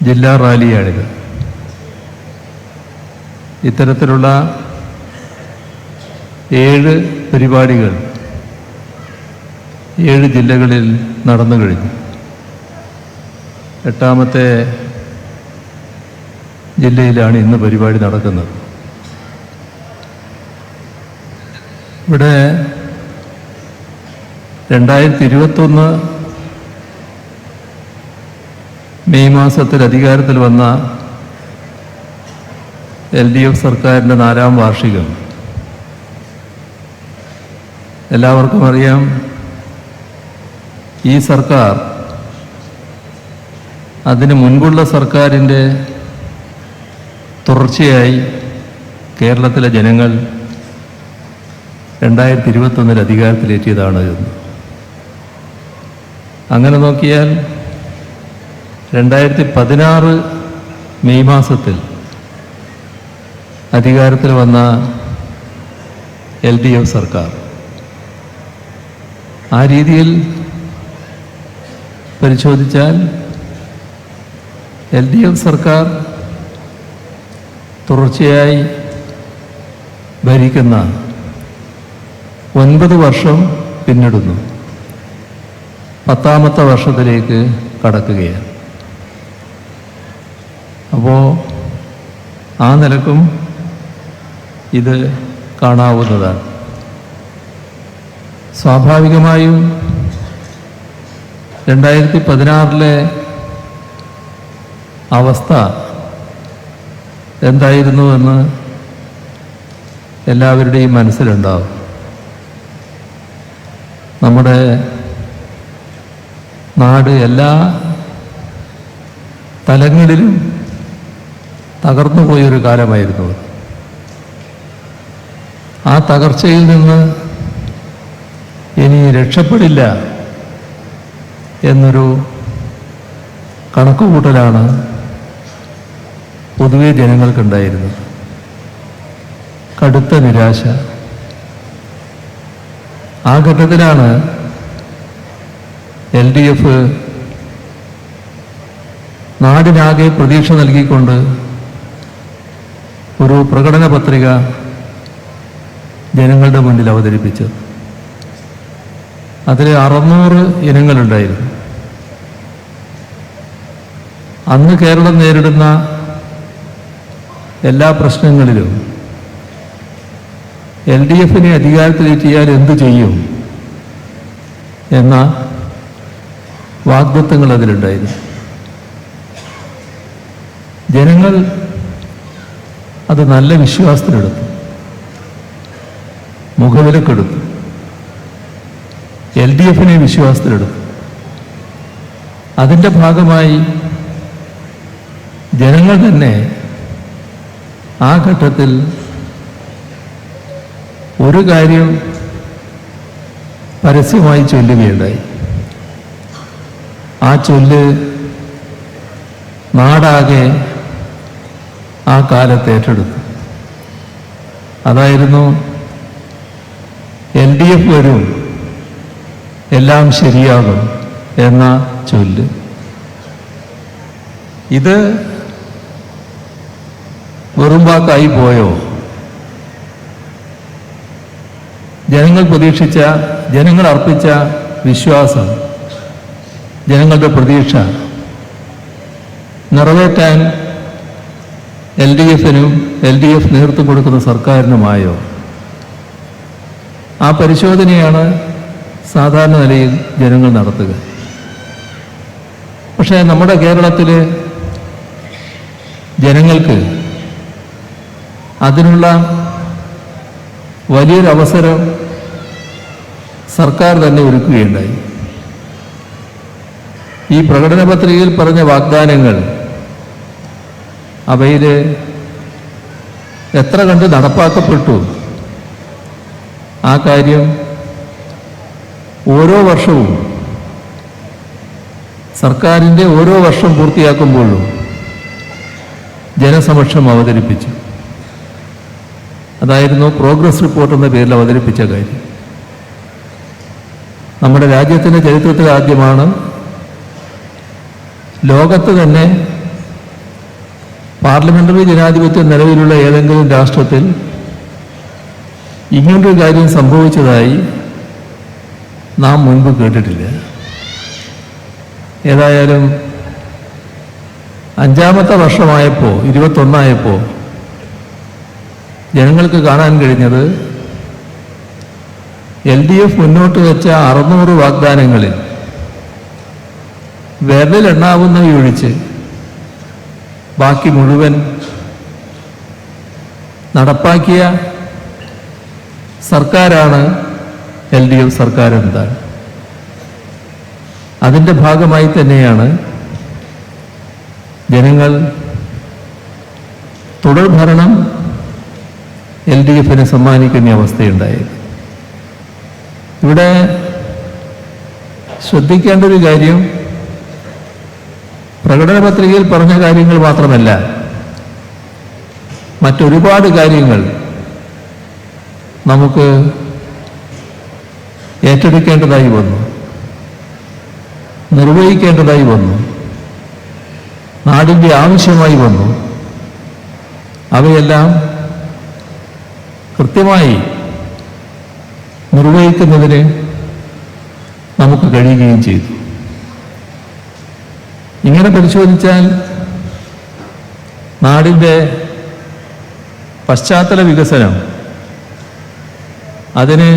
ജില്ലാ റാലിയാണിത്. ഇത്തരത്തിലുള്ള 7 പരിപാടികൾ 7 ജില്ലകളിൽ നടന്നു കഴിഞ്ഞു. 8ാമത്തെ ജില്ലയിലാണ് ഇന്ന് പരിപാടി നടക്കുന്നത്. ഇവിടെ 2021 മെയ് മാസത്തിൽ അധികാരത്തിൽ വന്ന LDF സർക്കാരിൻ്റെ 4ാം വാർഷികം. എല്ലാവർക്കും അറിയാം, ഈ സർക്കാർ അതിന് മുൻപുള്ള സർക്കാരിൻ്റെ തുടർച്ചയായി കേരളത്തിലെ ജനങ്ങൾ 2021 അധികാരത്തിലേറ്റിയതാണ് എന്ന്. അങ്ങനെ നോക്കിയാൽ 2016 മെയ് മാസത്തിൽ അധികാരത്തിൽ വന്ന LDF സർക്കാർ ആ രീതിയിൽ പരിശോധിച്ചാൽ LDF സർക്കാർ തുടർച്ചയായി ഭരിക്കുന്ന 9 വർഷം പിന്നിടുന്നു. 10ാമത്തെ വർഷത്തിലേക്ക് കടക്കുകയാണ്. അപ്പോൾ ആ നിലക്കും ഇത് കാണാവുന്നതാണ്. സ്വാഭാവികമായും 2016 അവസ്ഥ എന്തായിരുന്നുവെന്ന് എല്ലാവരുടെയും മനസ്സിലുണ്ടാവും. നമ്മുടെ നാട് എല്ലാ തലങ്ങളിലും തകർന്നു പോയൊരു കാലമായിരുന്നു. ആ തകർച്ചയിൽ നിന്ന് ഇനി രക്ഷപ്പെടില്ല എന്നൊരു കണക്കുകൂട്ടലാണ് പൊതുവെ ജനങ്ങൾക്കുണ്ടായിരുന്നത്. കടുത്ത നിരാശ. ആ ഘട്ടത്തിലാണ് LDF നാടിനാകെ പ്രതീക്ഷ നൽകിക്കൊണ്ട് ഒരു പ്രകടന പത്രിക ജനങ്ങളുടെ മുന്നിൽ അവതരിപ്പിച്ചത്. അതിൽ 600 ഇനങ്ങളുണ്ടായിരുന്നു. അന്ന് കേരളം നേരിടുന്ന എല്ലാ പ്രശ്നങ്ങളിലും LDFനെ അധികാരത്തിലേറ്റിയാൽ എന്തു ചെയ്യും എന്ന വാഗ്ദത്തങ്ങൾ അതിലുണ്ടായിരുന്നു. ജനങ്ങൾ അത് നല്ല വിശ്വാസത്തിലെടുത്തു, മുഖവിലക്കെടുത്തു, LDFനെ വിശ്വാസത്തിലെടുത്തു. അതിൻ്റെ ഭാഗമായി ജനങ്ങൾ തന്നെ ആ ഘട്ടത്തിൽ ഒരു കാര്യം പരസ്യമായി ചൊല്ലുകയുണ്ടായി. ആ ചൊല്ല് നാടാകെ ആ കാലത്ത് ഏറ്റെടുത്തു. അതായിരുന്നു, LDF വരും, എല്ലാം ശരിയാകും എന്ന ചൊല്ല്. ഇത് വെറും വാക്കായി പോയോ? ജനങ്ങൾ പ്രതീക്ഷിച്ച, ജനങ്ങൾ അർപ്പിച്ച വിശ്വാസം, ജനങ്ങളുടെ പ്രതീക്ഷ നിറവേറ്റാൻ LDFനും LDF നേതൃത്വം കൊടുക്കുന്ന സർക്കാരിനുമായോ? ആ പരിശോധനയാണ് സാധാരണ നിലയിൽ ജനങ്ങൾ നടത്തുക. പക്ഷേ നമ്മുടെ കേരളത്തിൽ ജനങ്ങൾക്ക് അതിനുള്ള വലിയൊരു അവസരം സർക്കാർ തന്നെ ഒരുക്കുകയുണ്ടായി. ഈ പ്രകടന പത്രികയിൽ പറഞ്ഞ വാഗ്ദാനങ്ങൾ, അവയിൽ എത്ര കണ്ട് നടപ്പാക്കപ്പെട്ടു ആ കാര്യം ഓരോ വർഷവും സർക്കാരിൻ്റെ ഓരോ വർഷം പൂർത്തിയാക്കുമ്പോഴും ജനസമക്ഷം അവതരിപ്പിച്ചു. അതായിരുന്നു പ്രോഗ്രസ് റിപ്പോർട്ട് എന്ന പേരിൽ അവതരിപ്പിച്ച കാര്യം. നമ്മുടെ രാജ്യത്തിൻ്റെ ചരിത്രത്തിൽ ആദ്യമാണ് ലോകത്ത് തന്നെ പാർലമെന്ററി ജനാധിപത്യം നിലവിലുള്ള ഏതെങ്കിലും രാഷ്ട്രത്തിൽ ഇങ്ങനൊരു കാര്യം സംഭവിച്ചതായി നാം മുൻപ് കേട്ടിട്ടില്ല. ഏതായാലും 5ാമത്തെ വർഷമായപ്പോൾ 21 ജനങ്ങൾക്ക് കാണാൻ കഴിഞ്ഞത് LDF മുന്നോട്ട് വെച്ച 600 വാഗ്ദാനങ്ങളിൽ വിരലിലെണ്ണാവുന്നവയൊഴിച്ച് ബാക്കി മുഴുവൻ നടപ്പാക്കിയ സർക്കാരാണ് LDF സർക്കാർ എന്താണ്. അതിൻ്റെ ഭാഗമായി തന്നെയാണ് ജനങ്ങൾ തുടർ ഭരണം LDFന് സമ്മാനിക്കുന്ന അവസ്ഥയുണ്ടായത്. ഇവിടെ ശ്രദ്ധിക്കേണ്ട ഒരു കാര്യം, പ്രകടന പത്രികയിൽ പറഞ്ഞ കാര്യങ്ങൾ മാത്രമല്ല, മറ്റൊരുപാട് കാര്യങ്ങൾ നമുക്ക് ഏറ്റെടുക്കേണ്ടതായി വന്നു, നിർവഹിക്കേണ്ടതായി വന്നു, നാടിൻ്റെ ആവശ്യമായി വന്നു. അവയെല്ലാം കൃത്യമായി നിർവഹിക്കുന്നതിന് നമുക്ക് കഴിയുകയും ചെയ്തു. ഇങ്ങനെ പരിശോധിച്ചാൽ നാടിൻ്റെ പശ്ചാത്തല വികസനം അതിന്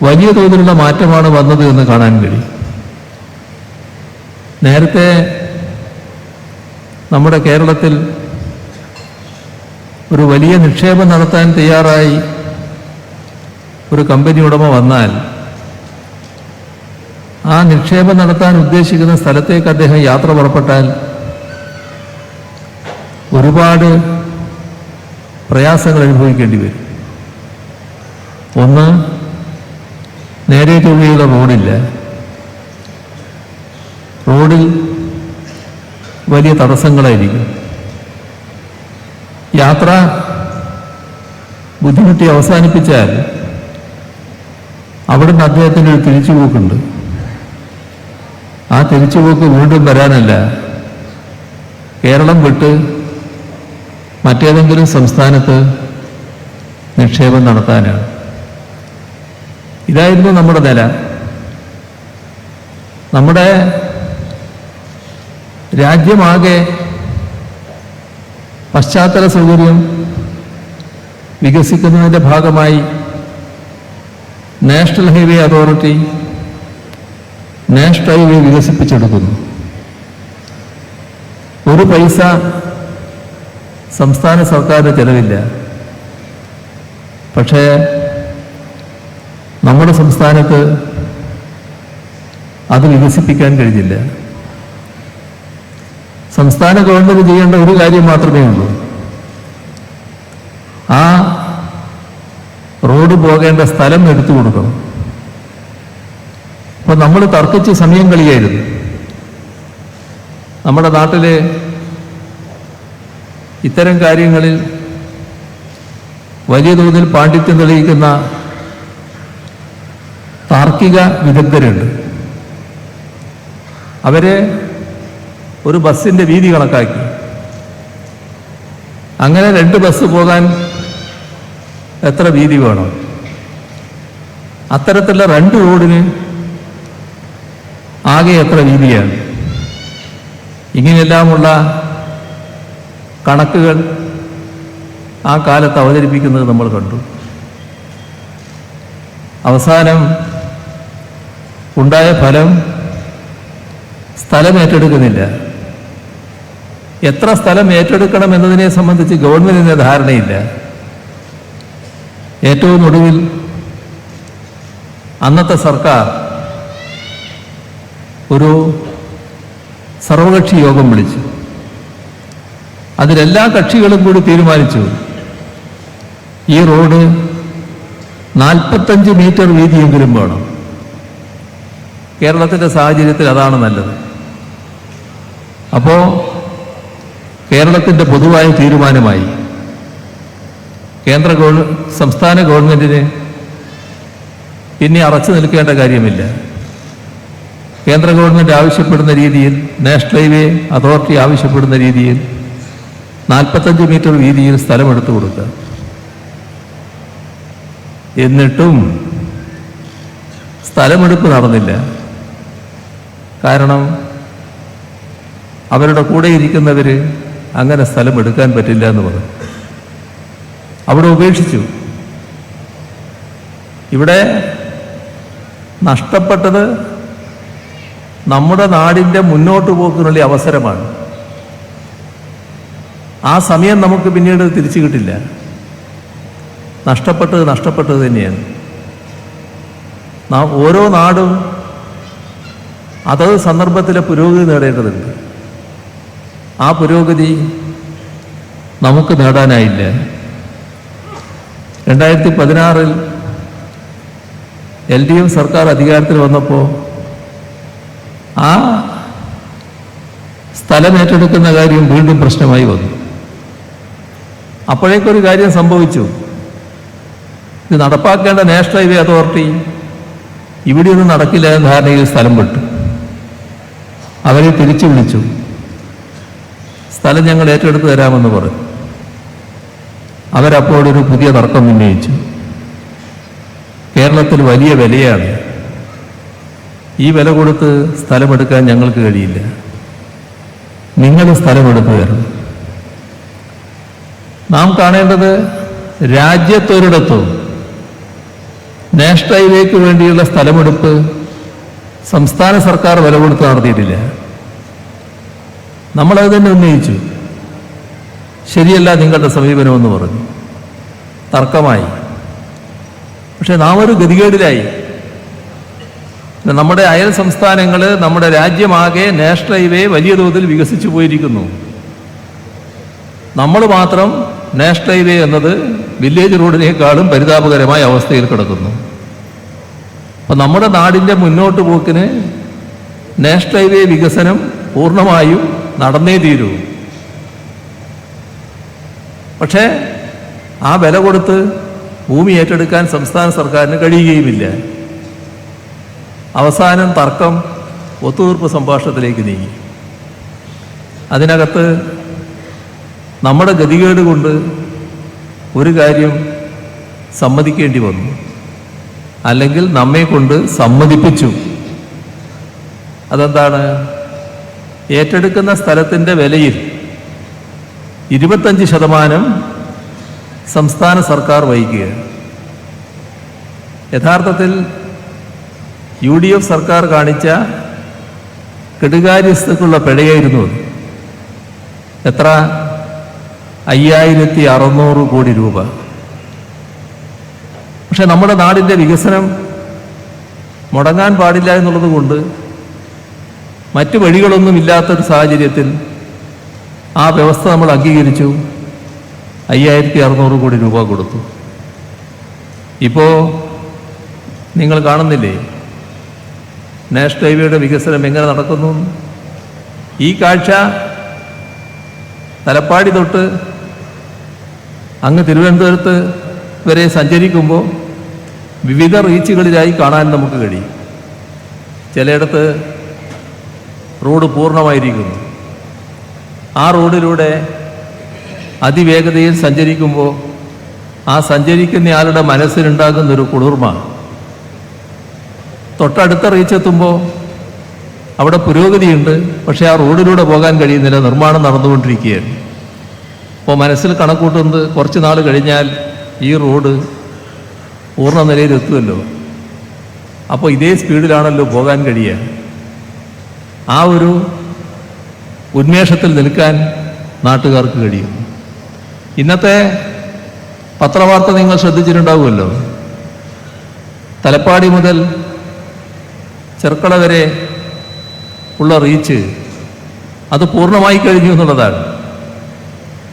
വലിയ തോതിലുള്ള മാറ്റമാണ് വന്നത് എന്ന് കാണാൻ കഴിയും. നേരത്തെ നമ്മുടെ കേരളത്തിൽ ഒരു വലിയ നിക്ഷേപം നടത്താൻ തയ്യാറായി ഒരു കമ്പനി ഉടമ വന്നാൽ ആ നിക്ഷേപം നടത്താൻ ഉദ്ദേശിക്കുന്ന സ്ഥലത്തേക്ക് അദ്ദേഹം യാത്ര പുറപ്പെട്ടാൽ ഒരുപാട് പ്രയാസങ്ങൾ അനുഭവിക്കേണ്ടി വരും. ഒന്ന്, നേരെ ചൊവ്വയുള്ള റോഡില്ല. റോഡിൽ വലിയ തടസ്സങ്ങളായിരിക്കും. യാത്ര ബുദ്ധിമുട്ടി അവസാനിപ്പിച്ചാൽ അവിടുന്ന് അദ്ദേഹത്തിൻ്റെ ഒരു തിരിച്ചുപോക്കുണ്ട്. ആ തിരിച്ചുപോക്ക് വീണ്ടും വരാനല്ല, കേരളം വിട്ട് മറ്റേതെങ്കിലും സംസ്ഥാനത്ത് നിക്ഷേപം നടത്താനാണ്. ഇതായിരുന്നു നമ്മുടെ നില. നമ്മുടെ രാജ്യമാകെ പശ്ചാത്തല സൗകര്യം വികസിക്കുന്നതിൻ്റെ ഭാഗമായി national highway authority national highway വികസിപ്പിച്ചെടുക്കുന്നു. ഒരു പൈസ സംസ്ഥാന സർക്കാരിന് ചെലവില്ല. പക്ഷേ നമ്മുടെ സംസ്ഥാനത്ത് അത് വികസിപ്പിക്കാൻ കഴിഞ്ഞില്ല. സംസ്ഥാന ഗവൺമെന്റ് ചെയ്യേണ്ട ഒരു കാര്യം മാത്രമേ ഉള്ളൂ. ആ റോഡ് പോകേണ്ട സ്ഥലം എടുത്തു കൊടുക്കണം. അപ്പൊ നമ്മൾ തർക്കിച്ച് സമയം കളിയായിരുന്നു. നമ്മുടെ നാട്ടില് ഇത്തരം കാര്യങ്ങളിൽ വലിയ തോതിൽ പാണ്ഡിത്യം തെളിയിക്കുന്ന താർക്കിക വിദഗ്ധരുണ്ട്. അവരെ ഒരു ബസ്സിന്റെ വീതി കണക്കാക്കി, അങ്ങനെ 2 ബസ് പോകാൻ എത്ര വീതി വേണം, അത്തരത്തിലുള്ള 2 റോഡിന് ആകെ എത്ര വീതിയാണ്, ഇങ്ങനെയെല്ലാമുള്ള കണക്കുകൾ ആ കാലത്ത് അവതരിപ്പിക്കുന്നത് നമ്മൾ കണ്ടു. അവസാനം ഉണ്ടായ ഫലം സ്ഥലം ഏറ്റെടുക്കുന്നില്ല. എത്ര സ്ഥലം ഏറ്റെടുക്കണം എന്നതിനെ സംബന്ധിച്ച് ഗവൺമെന്റിന് ധാരണയില്ല. ഏറ്റവും ഒടുവിൽ അന്നത്തെ സർക്കാർ ഒരു സർവകക്ഷി യോഗം വിളിച്ചു. അതിലെല്ലാ കക്ഷികളും കൂടി തീരുമാനിച്ചു, ഈ റോഡ് 45 മീറ്റർ വീതിയെങ്കിലും വേണം. കേരളത്തിൻ്റെ സാഹചര്യത്തിൽ അതാണ് നല്ലത്. അപ്പോൾ കേരളത്തിൻ്റെ പൊതുവായ തീരുമാനമായി സംസ്ഥാന ഗവൺമെന്റിന് പിന്നെ അറച്ചു നിൽക്കേണ്ട കാര്യമില്ല. കേന്ദ്ര ഗവൺമെൻറ് ആവശ്യപ്പെടുന്ന രീതിയിൽ, നാഷണൽ ഹൈവേ അതോറിറ്റി ആവശ്യപ്പെടുന്ന രീതിയിൽ 45 മീറ്റർ വീതിയിൽ സ്ഥലമെടുത്തു കൊടുക്കുക. എന്നിട്ടും സ്ഥലമെടുപ്പ് നടന്നില്ല. കാരണം അവരുടെ കൂടെ ഇരിക്കുന്നവർ അങ്ങനെ സ്ഥലം എടുക്കാൻ പറ്റില്ല എന്ന് പറഞ്ഞു. അവിടെ ഉപേക്ഷിച്ചു. ഇവിടെ നഷ്ടപ്പെട്ടത് നമ്മുടെ നാടിൻ്റെ മുന്നോട്ട് പോക്കിനുള്ള അവസരമാണ്. ആ സമയം നമുക്ക് പിന്നീട് തിരിച്ചു കിട്ടില്ല. നഷ്ടപ്പെട്ടത് തന്നെയാണ്. ഓരോ നാടും അതത് സന്ദർഭത്തിലെ പുരോഗതി നേടേണ്ടതുണ്ട്. ആ പുരോഗതി നമുക്ക് നേടാനായില്ല. 2016 LDF സർക്കാർ അധികാരത്തിൽ വന്നപ്പോൾ ആ സ്ഥലമേറ്റെടുക്കുന്ന കാര്യം വീണ്ടും പ്രശ്നമായി വന്നു. അപ്പോഴേക്കൊരു കാര്യം സംഭവിച്ചു. ഇത് നടപ്പാക്കേണ്ട നാഷണൽ ഹൈവേ അതോറിറ്റി ഇവിടെയൊന്നും നടക്കില്ല എന്ന ധാരണയിൽ സ്ഥലം വിട്ടു. അവരെ തിരിച്ചു വിളിച്ചു. സ്ഥലം ഞങ്ങൾ ഏറ്റെടുത്ത് തരാമെന്ന് പറഞ്ഞു. അവരപ്പോഴൊരു പുതിയ തർക്കം ഉന്നയിച്ചു. കേരളത്തിൽ വലിയ വിലയാണ്, ഈ വില കൊടുത്ത് സ്ഥലമെടുക്കാൻ ഞങ്ങൾക്ക് കഴിയില്ല, നിങ്ങൾ സ്ഥലമെടുത്ത് തരണം. നാം കാണേണ്ടത് രാജ്യത്തൊരിടത്തും നാഷണൽ ഹൈവേക്ക് വേണ്ടിയുള്ള സ്ഥലമെടുപ്പ് സംസ്ഥാന സർക്കാർ വില കൊടുത്ത് നടത്തിയിട്ടില്ല. നമ്മളത് തന്നെ ഉന്നയിച്ചു. ശരിയല്ല നിങ്ങളുടെ സമീപനമെന്ന് പറഞ്ഞു. തർക്കമായി. പക്ഷെ നാം ഒരു ഗതികേടിലായി. നമ്മുടെ അയൽ സംസ്ഥാനങ്ങൾ, നമ്മുടെ രാജ്യമാകെ നാഷണൽ ഹൈവേ വലിയ തോതിൽ വികസിച്ചു പോയിരിക്കുന്നു. നമ്മൾ മാത്രം നാഷണൽ ഹൈവേ എന്നത് വില്ലേജ് റോഡിനേക്കാളും പരിതാപകരമായ അവസ്ഥയിൽ കിടക്കുന്നു. അപ്പം നമ്മുടെ നാടിൻ്റെ മുന്നോട്ട് പോക്കിന് നാഷണൽ ഹൈവേ വികസനം പൂർണ്ണമായും നടന്നേ തീരൂ. പക്ഷേ ആ വില കൊടുത്ത് ഭൂമി ഏറ്റെടുക്കാൻ സംസ്ഥാന സർക്കാരിന് കഴിയുകയുമില്ല. അവസാനം തർക്കം ഒത്തുതീർപ്പ് സംഭാഷണത്തിലേക്ക് നീങ്ങി. അതിനകത്ത് നമ്മുടെ ഗതികേട് കൊണ്ട് ഒരു കാര്യം സമ്മതിക്കേണ്ടി വന്നു, അല്ലെങ്കിൽ നമ്മെ കൊണ്ട് സമ്മതിപ്പിച്ചു. അതെന്താണ്? ഏറ്റെടുക്കുന്ന സ്ഥലത്തിൻ്റെ വിലയിൽ 25% സംസ്ഥാന സർക്കാർ വഹിക്കുക. യഥാർത്ഥത്തിൽ UDF സർക്കാർ കാണിച്ച കെടുകാര്യസ്ഥക്കുള്ള പിഴയായിരുന്നു അത്. എത്ര? 5600 കോടി രൂപ. പക്ഷെ നമ്മുടെ നാടിൻ്റെ വികസനം മുടങ്ങാൻ പാടില്ല എന്നുള്ളത് കൊണ്ട് മറ്റു വഴികളൊന്നുമില്ലാത്തൊരു സാഹചര്യത്തിൽ ആ വ്യവസ്ഥ നമ്മൾ അംഗീകരിച്ചു. 5600 കോടി രൂപ കൊടുത്തു. ഇപ്പോൾ നിങ്ങൾ കാണുന്നില്ലേ നാഷണൽ ഹൈവേയുടെ വികസനം എങ്ങനെ നടക്കുന്നു? ഈ കാഴ്ച തലപ്പാടി തൊട്ട് അങ്ങ് തിരുവനന്തപുരത്ത് വരെ സഞ്ചരിക്കുമ്പോൾ വിവിധ റീച്ചുകളിലായി കാണാൻ നമുക്ക് കഴിയും. ചിലയിടത്ത് റോഡ് പൂർണ്ണമായിരിക്കുന്നു. ആ റോഡിലൂടെ അതിവേഗതയിൽ സഞ്ചരിക്കുമ്പോൾ ആ സഞ്ചരിക്കുന്നയാളുടെ മനസ്സിലുണ്ടാകുന്നൊരു കുളിർമ തൊട്ടടുത്ത റീച്ചെത്തുമ്പോൾ അവിടെ പുരോഗതിയുണ്ട്, പക്ഷേ ആ റോഡിലൂടെ പോകാൻ കഴിയുന്നില്ല, നിർമ്മാണം നടന്നുകൊണ്ടിരിക്കുകയാണ്. അപ്പോൾ മനസ്സിൽ കണക്കൂട്ടുന്നത് കുറച്ച് നാൾ കഴിഞ്ഞാൽ ഈ റോഡ് പൂർണ്ണ നിലയിലെത്തുമല്ലോ, അപ്പോൾ ഇതേ സ്പീഡിലാണല്ലോ പോകാൻ കഴിയുക. ആ ഒരു ഉന്മേഷത്തിൽ നിൽക്കാൻ നാട്ടുകാർക്ക് കഴിയും. ഇന്നത്തെ പത്രവാർത്ത നിങ്ങൾ ശ്രദ്ധിച്ചിട്ടുണ്ടാവുമല്ലോ. തലപ്പാടി മുതൽ ചെർക്കള വരെ ഉള്ള റീച്ച് അത് പൂർണ്ണമായി കഴിഞ്ഞു എന്നുള്ളതാണ്.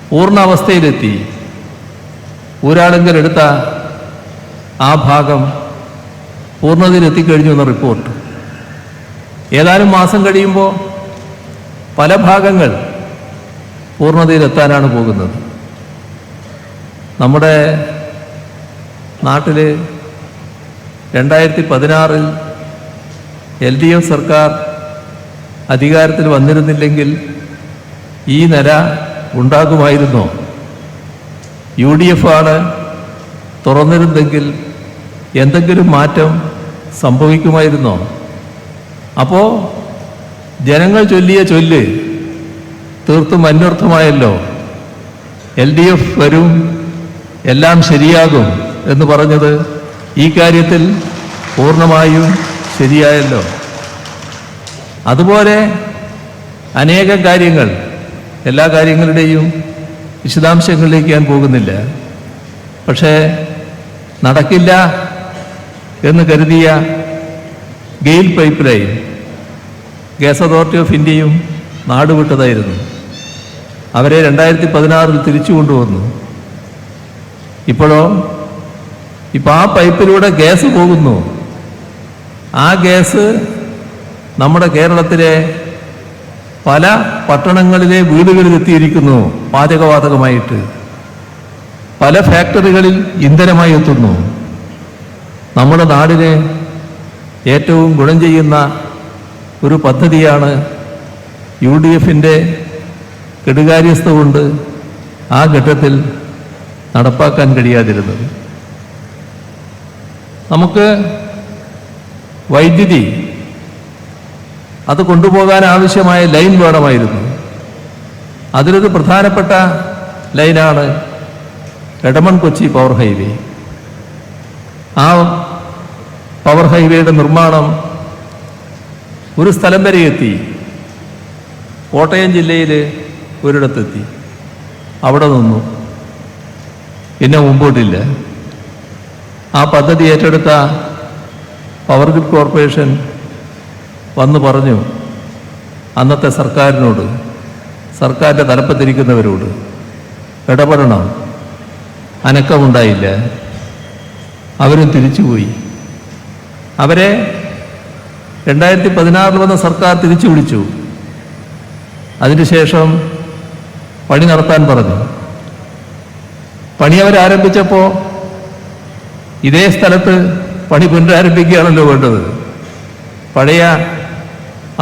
പൂർണ്ണ അവസ്ഥയിലെത്തി. ഊരാളുങ്കൽ എടുത്ത ആ ഭാഗം പൂർണ്ണതയിലെത്തിക്കഴിഞ്ഞു എന്ന റിപ്പോർട്ട്. ഏതാനും മാസം കഴിയുമ്പോൾ പല ഭാഗങ്ങൾ പൂർണ്ണതയിലെത്താനാണ് പോകുന്നത്. നമ്മുടെ നാട്ടിൽ 2016 LDF സർക്കാർ അധികാരത്തിൽ വന്നിരുന്നില്ലെങ്കിൽ ഈ നില ഉണ്ടാകുമായിരുന്നോ? UDF ആണ് തുറന്നിരുന്നെങ്കിൽ എന്തെങ്കിലും മാറ്റം സംഭവിക്കുമായിരുന്നോ? അപ്പോൾ ജനങ്ങൾ ചൊല്ലിയ ചൊല്ല് തീർത്തും അന്വർത്ഥമായല്ലോ. LDF വരും, എല്ലാം ശരിയാകും എന്ന് പറഞ്ഞത് ഈ കാര്യത്തിൽ പൂർണ്ണമായും ശരിയായല്ലോ. അതുപോലെ അനേകം കാര്യങ്ങൾ, എല്ലാ കാര്യങ്ങളുടെയും വിശദാംശങ്ങളിലേക്ക് ഞാൻ പോകുന്നില്ല. പക്ഷേ നടക്കില്ല എന്ന് കരുതിയ GAIL pipeline gas authority of ഇന്ത്യയും നാടുവിട്ടതായിരുന്നു. അവരെ 2016 തിരിച്ചു കൊണ്ടുവന്നു. ഇപ്പോൾ ആ പൈപ്പിലൂടെ ഗ്യാസ് പോകുന്നു. ആ ഗ്യാസ് നമ്മുടെ കേരളത്തിലെ പല പട്ടണങ്ങളിലെ വീടുകളിലെത്തിയിരിക്കുന്നു. പാചകവാതകമായിട്ട് പല ഫാക്ടറികളിൽ ഇന്ധനമായി എത്തുന്നു. നമ്മുടെ നാടിന് ഏറ്റവും ഗുണം ചെയ്യുന്ന ഒരു പദ്ധതിയാണ് UDFൻ്റെ കെടുകാര്യസ്ഥ കൊണ്ട് ആ ഘട്ടത്തിൽ നടപ്പാക്കാൻ കഴിയാതിരുന്നത്. നമുക്ക് വൈദ്യുതി അത് കൊണ്ടുപോകാൻ ആവശ്യമായ ലൈൻ വേണമായിരുന്നു. അതിലൊരു പ്രധാനപ്പെട്ട ലൈനാണ് എടമൺ കൊച്ചി പവർ ഹൈവേ. ആ പവർ ഹൈവേയുടെ നിർമ്മാണം ഒരു സ്ഥലം വരെ എത്തി. കോട്ടയം ജില്ലയിൽ ഒരിടത്തെത്തി, അവിടെ നിന്നു, പിന്നെ മുമ്പോട്ടില്ല. ആ പദ്ധതി ഏറ്റെടുത്ത പവർ ഗ്രിഡ് കോർപ്പറേഷൻ വന്നു പറഞ്ഞു അന്നത്തെ സർക്കാരിനോട്, സർക്കാരിൻ്റെ തലപ്പത്തിരിക്കുന്നവരോട് ഇടപെടണം. അനക്കമുണ്ടായില്ല. അവരും തിരിച്ചുപോയി. അവരെ 2016 വന്ന സർക്കാർ തിരിച്ചു വിളിച്ചു. അതിനുശേഷം പണി നടത്താൻ പറഞ്ഞു. പണി അവരാരംഭിച്ചപ്പോൾ ഇതേ സ്ഥലത്ത് പണി പുനരാരംഭിക്കുകയാണല്ലോ വേണ്ടത്. പഴയ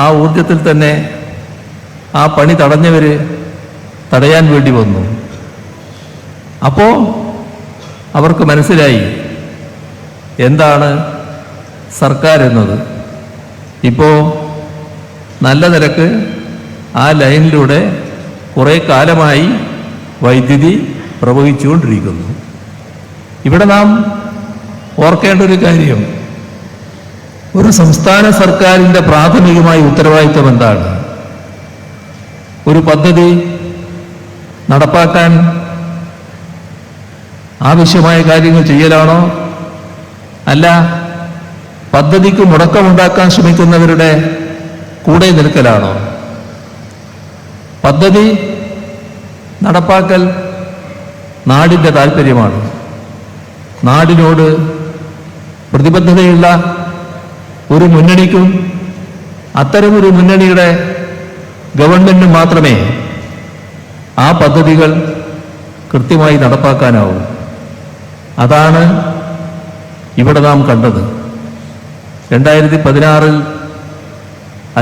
ആ ഊർജത്തിൽ തന്നെ ആ പണി തടഞ്ഞവർ തടയാൻ വേണ്ടി വന്നു. അപ്പോൾ അവർക്ക് മനസ്സിലായി എന്താണ് സർക്കാർ എന്നത്. ഇപ്പോൾ നല്ല നിരക്ക് ആ ലൈനിലൂടെ കുറേ കാലമായി വൈദ്യുതി പ്രവഹിച്ചുകൊണ്ടിരിക്കുന്നു. ഇവിടെ നാം ഓർക്കേണ്ട ഒരു കാര്യം, ഒരു സംസ്ഥാന സർക്കാരിൻ്റെ പ്രാഥമികമായ ഉത്തരവാദിത്വം എന്താണ്? ഒരു പദ്ധതി നടപ്പാക്കാൻ ആവശ്യമായ കാര്യങ്ങൾ ചെയ്യലാണോ? അല്ല പദ്ധതിക്ക് മുടക്കമുണ്ടാക്കാൻ ശ്രമിക്കുന്നവരുടെ കൂടെ നിൽക്കലാണോ? പദ്ധതി നടപ്പാക്കൽ നാടിൻ്റെ താല്പര്യമാണ്. നാടിനോട് പ്രതിബദ്ധതയുള്ള ഒരു മുന്നണിക്കും അത്തരമൊരു മുന്നണിയുടെ ഗവൺമെന്റിനും മാത്രമേ ആ പദ്ധതികൾ കൃത്യമായി നടപ്പാക്കാനാവൂ. അതാണ് ഇവിടെ നാം കണ്ടത്. 2016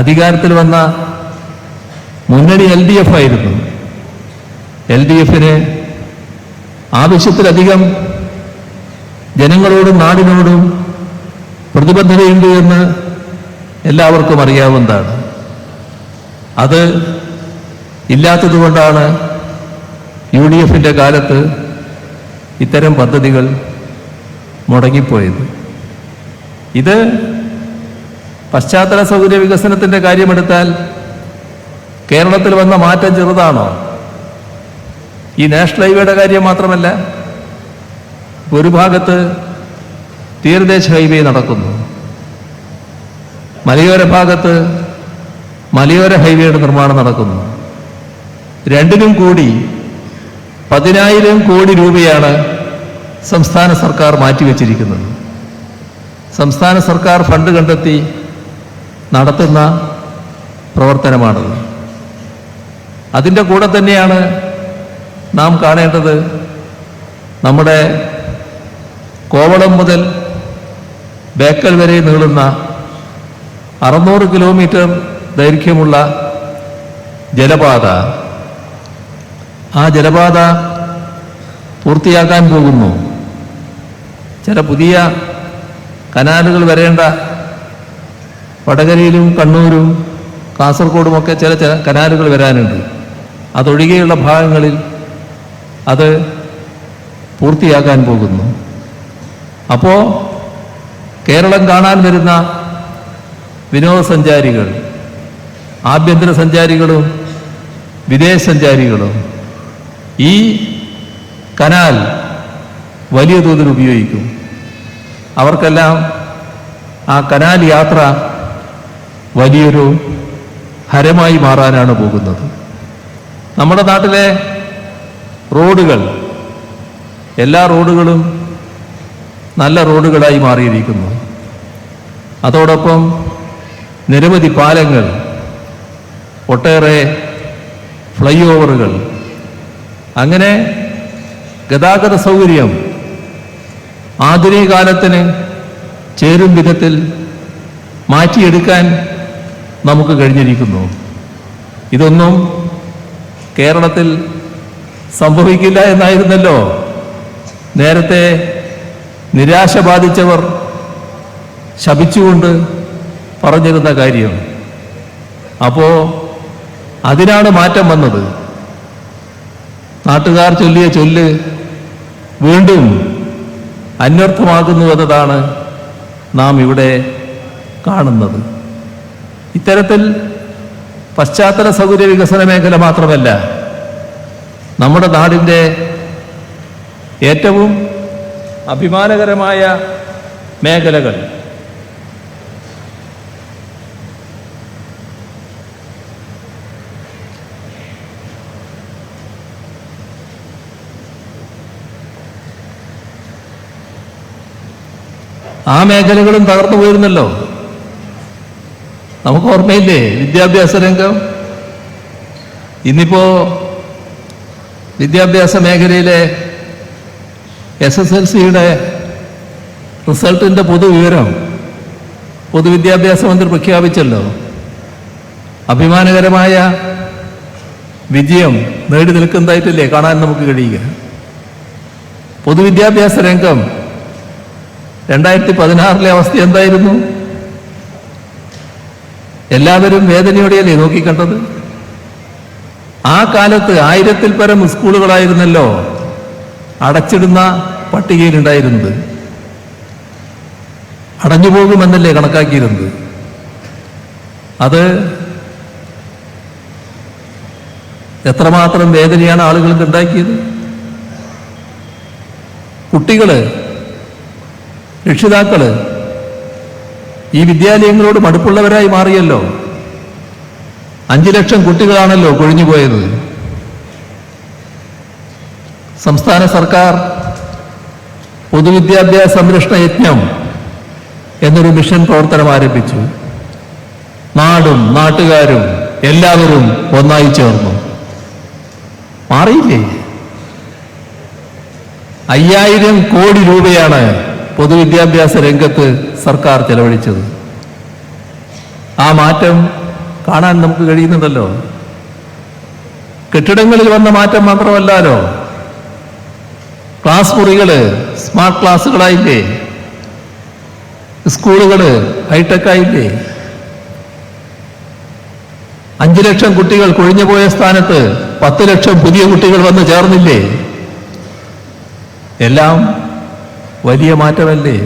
അധികാരത്തിൽ വന്ന മുന്നണി LDF ആയിരുന്നു. LDFന് ആവശ്യത്തിലധികം ജനങ്ങളോടും നാടിനോടും പ്രതിബദ്ധതയുണ്ട് എന്ന് എല്ലാവർക്കും അറിയാവുന്നതാണ്. അത് ഇല്ലാത്തതുകൊണ്ടാണ് UDFൻ്റെ കാലത്ത് ഇത്തരം പദ്ധതികൾ മുടങ്ങിപ്പോയത്. ഇത് പശ്ചാത്തല സൗകര്യ വികസനത്തിൻ്റെ കാര്യമെടുത്താൽ കേരളത്തിൽ വന്ന മാറ്റം ചെറുതാണോ? ഈ നാഷണൽ ഹൈവേയുടെ കാര്യം മാത്രമല്ല, ഒരു ഭാഗത്ത് തീരദേശ ഹൈവേ നടക്കുന്നു, മലയോര ഭാഗത്ത് മലയോര ഹൈവേയുടെ നിർമ്മാണം നടക്കുന്നു. രണ്ടിനും കൂടി 10,000 കോടി രൂപയാണ് സംസ്ഥാന സർക്കാർ മാറ്റിവെച്ചിരിക്കുന്നത്. സംസ്ഥാന സർക്കാർ ഫണ്ട് കണ്ടെത്തി നടത്തുന്ന പ്രവർത്തനമാണത്. അതിൻ്റെ കൂടെ തന്നെയാണ് നാം കാണേണ്ടത് നമ്മുടെ കോവളം മുതൽ ബേക്കൽ വരെ നീളുന്ന 600 കിലോമീറ്റർ ദൈർഘ്യമുള്ള ജലപാത, ആ ജലപാത പൂർത്തിയാക്കാൻ പോകുന്നു. ചില പുതിയ കനാലുകൾ വരേണ്ട വടകരയിലും കണ്ണൂരും കാസർഗോഡുമൊക്കെ ചില കനാലുകൾ വരാനുണ്ട്. അതൊഴികെയുള്ള ഭാഗങ്ങളിൽ അത് പൂർത്തിയാക്കാൻ പോകുന്നു. അപ്പോൾ കേരളം കാണാൻ വരുന്ന വിനോദസഞ്ചാരികൾ, ആഭ്യന്തര സഞ്ചാരികളും വിദേശ സഞ്ചാരികളും ഈ കനാൽ വലിയ തോതിൽ ഉപയോഗിക്കും. അവർക്കെല്ലാം ആ കനാൽ യാത്ര വലിയൊരു ഹരമായി മാറാനാണ് പോകുന്നത്. നമ്മുടെ നാട്ടിലെ റോഡുകൾ, എല്ലാ റോഡുകളും നല്ല റോഡുകളായി മാറിയിരിക്കുന്നു. അതോടൊപ്പം നിരവധി പാലങ്ങൾ, ഒട്ടേറെ ഫ്ലൈ ഓവറുകൾ, അങ്ങനെ ഗതാഗത സൗകര്യം ആധുനിക കാലത്തിന് ചേരും വിധത്തിൽ മാറ്റിയെടുക്കാൻ നമുക്ക് കഴിഞ്ഞിരിക്കുന്നു. ഇതൊന്നും കേരളത്തിൽ സംഭവിക്കില്ല എന്നായിരുന്നല്ലോ നേരത്തെ നിരാശ ബാധിച്ചവർ ശപിച്ചുകൊണ്ട് പറഞ്ഞിരുന്ന കാര്യം. അപ്പോൾ അതിനാണ് മാറ്റം വന്നത്. നാട്ടുകാർ ചൊല്ലിയ ചൊല്ല് വീണ്ടും അന്വർത്ഥമാകുന്നു എന്നതാണ് നാം ഇവിടെ കാണുന്നത്. ഇത്തരത്തിൽ പശ്ചാത്തല സൗകര്യ വികസന മേഖല മാത്രമല്ല, നമ്മുടെ നാടിൻ്റെ ഏറ്റവും അഭിമാനകരമായ മേഖലകൾ ആ മേഖലകളും തകർന്നു പോയിരുന്നല്ലോ. നമുക്ക് ഓർമ്മയില്ലേ വിദ്യാഭ്യാസ രംഗം? ഇന്നിപ്പോ വിദ്യാഭ്യാസ മേഖലയിലെ SSLCയുടെ റിസൾട്ടിൻ്റെ പൊതുവിവരം പൊതുവിദ്യാഭ്യാസ മന്ത്രി പ്രഖ്യാപിച്ചല്ലോ. അഭിമാനകരമായ വിജയം നേടി നിൽക്കുന്നതായിട്ടില്ലേ കാണാൻ നമുക്ക് കഴിയുക. പൊതുവിദ്യാഭ്യാസ രംഗം 2016 അവസ്ഥ എന്തായിരുന്നു? എല്ലാവരും വേദനയോടെയല്ലേ നോക്കിക്കണ്ടത്? ആ കാലത്ത് 1000-ൽ പരം സ്കൂളുകളായിരുന്നല്ലോ അടച്ചിടുന്ന പട്ടികയിലുണ്ടായിരുന്നത്. അടഞ്ഞുപോകുമെന്നല്ലേ കണക്കാക്കിയിരുന്നത്. അത് എത്രമാത്രം വേദനയാണ് ആളുകൾക്ക് ഉണ്ടാക്കിയത്. കുട്ടികള്, രക്ഷിതാക്കള് ഈ വിദ്യാലയങ്ങളോട് മടുപ്പുള്ളവരായി മാറിയല്ലോ. 5 ലക്ഷം കുട്ടികളാണല്ലോ കൊഴിഞ്ഞുപോയത്. സംസ്ഥാന സർക്കാർ പൊതുവിദ്യാഭ്യാസ സംരക്ഷണ യജ്ഞം എന്നൊരു മിഷൻ പ്രവർത്തനം ആരംഭിച്ചു. നാടും നാട്ടുകാരും എല്ലാവരും ഒന്നായി ചേർന്നു. മാറിയില്ലേ? 5000 കോടി രൂപയാണ് പൊതുവിദ്യാഭ്യാസ രംഗത്ത് സർക്കാർ ചെലവഴിച്ചത്. ആ മാറ്റം കാണാൻ നമുക്ക് കഴിയുന്നുണ്ടല്ലോ. കെട്ടിടങ്ങളിൽ വന്ന മാറ്റം മാത്രമല്ലല്ലോ, ക്ലാസ് മുറികള് സ്മാർട്ട് ക്ലാസ്സുകളായില്ലേ, സ്കൂളുകള് ഹൈടെക് ആയില്ലേ. 5 ലക്ഷം കുട്ടികൾ കൊഴിഞ്ഞുപോയ സ്ഥാനത്ത് 10 ലക്ഷം പുതിയ കുട്ടികൾ വന്ന് ചേർന്നില്ലേ. എല്ലാം വലിയ മാറ്റമല്ലേ.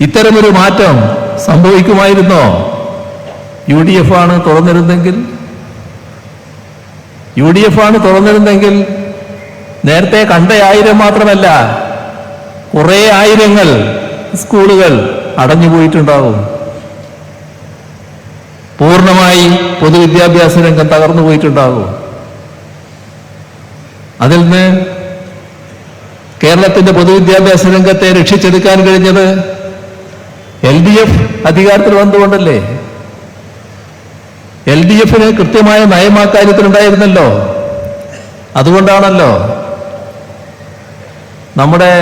ഇത്തരമൊരു മാറ്റം സംഭവിക്കുമായിരുന്നോ UDF ആണ് തുറന്നിരുന്നെങ്കിൽ നേരത്തെ കണ്ട 1000 മാത്രമല്ല, കുറേ ആയിരങ്ങൾ സ്കൂളുകൾ അടഞ്ഞുപോയിട്ടുണ്ടാവും. പൂർണ്ണമായി പൊതുവിദ്യാഭ്യാസ രംഗം തകർന്നു പോയിട്ടുണ്ടാകും. അതിൽ നിന്ന് കേരളത്തിന്റെ പൊതുവിദ്യാഭ്യാസ രംഗത്തെ രക്ഷിച്ചെടുക്കാൻ കഴിഞ്ഞത് LDF അധികാരത്തിൽ വന്നുകൊണ്ടല്ലേ. LDFന് കൃത്യമായ നയം ആ കാര്യത്തിലുണ്ടായിരുന്നല്ലോ. അതുകൊണ്ടാണല്ലോ നമ്മുടെ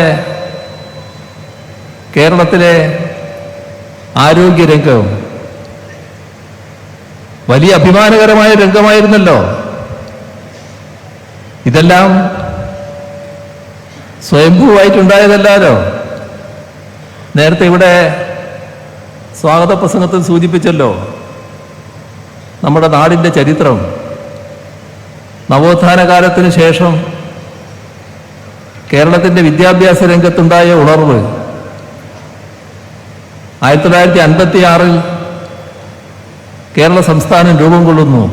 കേരളത്തിലെ ആരോഗ്യരംഗം വലിയ അഭിമാനകരമായ രംഗമായിരുന്നല്ലോ. ഇതെല്ലാം സ്വയംഭൂവായിട്ടുണ്ടായതല്ലോ. നേരത്തെ ഇവിടെ സ്വാഗത പ്രസംഗത്തിൽ സൂചിപ്പിച്ചല്ലോ, നമ്മുടെ നാടിൻ്റെ ചരിത്രം. നവോത്ഥാന കാലത്തിന് ശേഷം കേരളത്തിൻ്റെ വിദ്യാഭ്യാസ രംഗത്തുണ്ടായ ഉണർവ് 1956 കേരള സംസ്ഥാനം രൂപം കൊള്ളുന്നു.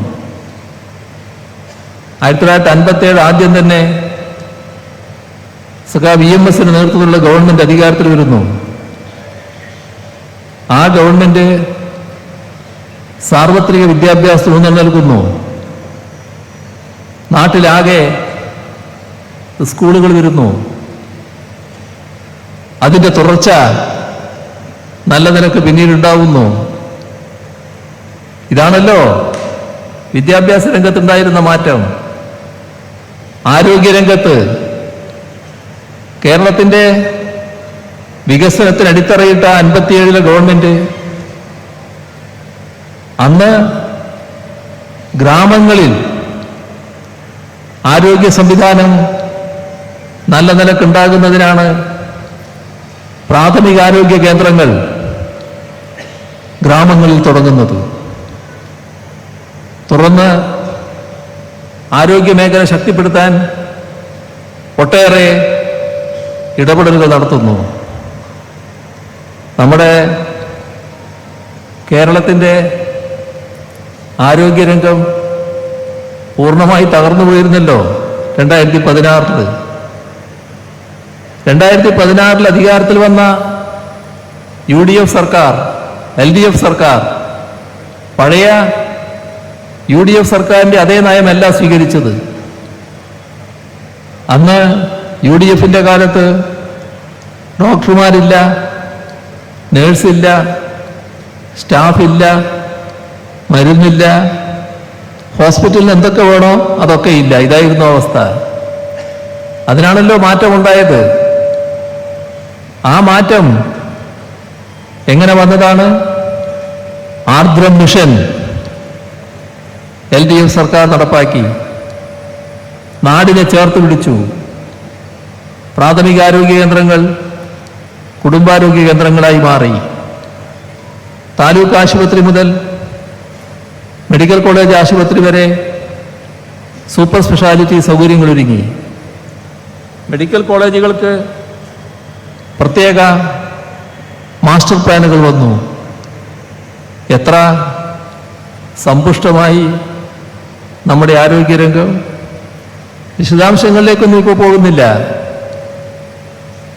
1957 ആദ്യം തന്നെ VMSന് നേതൃത്വത്തിലുള്ള ഗവൺമെന്റ് അധികാരത്തിൽ വരുന്നു. ആ ഗവൺമെന്റ് സാർവത്രിക വിദ്യാഭ്യാസത്തിന് ഊന്നൽ നൽകുന്നു. നാട്ടിലാകെ സ്കൂളുകൾ വരുന്നു. അതിൻ്റെ തുടർച്ച നല്ല നിലക്ക് പിന്നീടുണ്ടാവുന്നു. ഇതാണല്ലോ വിദ്യാഭ്യാസ രംഗത്തുണ്ടായിരുന്ന മാറ്റം. ആരോഗ്യരംഗത്ത് കേരളത്തിൻ്റെ വികസനത്തിന് അടിത്തറയിട്ട 57 ഗവൺമെന്റ് അന്ന് ഗ്രാമങ്ങളിൽ ആരോഗ്യ സംവിധാനം നല്ല നിലക്കുണ്ടാകുന്നതിനാണ് പ്രാഥമികാരോഗ്യ കേന്ദ്രങ്ങൾ ഗ്രാമങ്ങളിൽ തുടങ്ങുന്നത്. തുടർന്ന് ആരോഗ്യമേഖല ശക്തിപ്പെടുത്താൻ ഒട്ടേറെ ഇടപെടലുകൾ നടത്തുന്നു. നമ്മുടെ കേരളത്തിൻ്റെ ആരോഗ്യരംഗം പൂർണ്ണമായി തകർന്നു പോയിരുന്നല്ലോ 2016. 2016 അധികാരത്തിൽ വന്ന UDF സർക്കാർ, LDF സർക്കാർ പഴയ UDF സർക്കാരിൻ്റെ അതേ നയമല്ല സ്വീകരിച്ചത്. അന്ന് UDFിൻ്റെ കാലത്ത് ഡോക്ടർമാരില്ല, നേഴ്സില്ല, സ്റ്റാഫില്ല, മരുന്നില്ല, ഹോസ്പിറ്റലിൽ എന്തൊക്കെ വേണോ അതൊക്കെ ഇല്ല. ഇതായിരുന്നു അവസ്ഥ. അതിനാണല്ലോ മാറ്റമുണ്ടായത്. ആ മാറ്റം എങ്ങനെ വന്നതാണ്? ആർദ്രം മിഷൻ LDF സർക്കാർ നടപ്പാക്കി. നാടിനെ ചേർത്ത് പിടിച്ചു. പ്രാഥമികാരോഗ്യ കേന്ദ്രങ്ങൾ കുടുംബാരോഗ്യ കേന്ദ്രങ്ങളായി മാറി. താലൂക്ക് ആശുപത്രി മുതൽ മെഡിക്കൽ കോളേജ് ആശുപത്രി വരെ സൂപ്പർ സ്പെഷ്യാലിറ്റി സൗകര്യങ്ങൾ ഒരുങ്ങി. മെഡിക്കൽ കോളേജുകൾക്ക് പ്രത്യേക മാസ്റ്റർ പ്ലാനുകൾ വന്നു. എത്ര സമ്പുഷ്ടമായി നമ്മുടെ ആരോഗ്യരംഗം. വിശദാംശങ്ങളിലേക്കൊന്നും ഇപ്പോൾ പോകുന്നില്ല.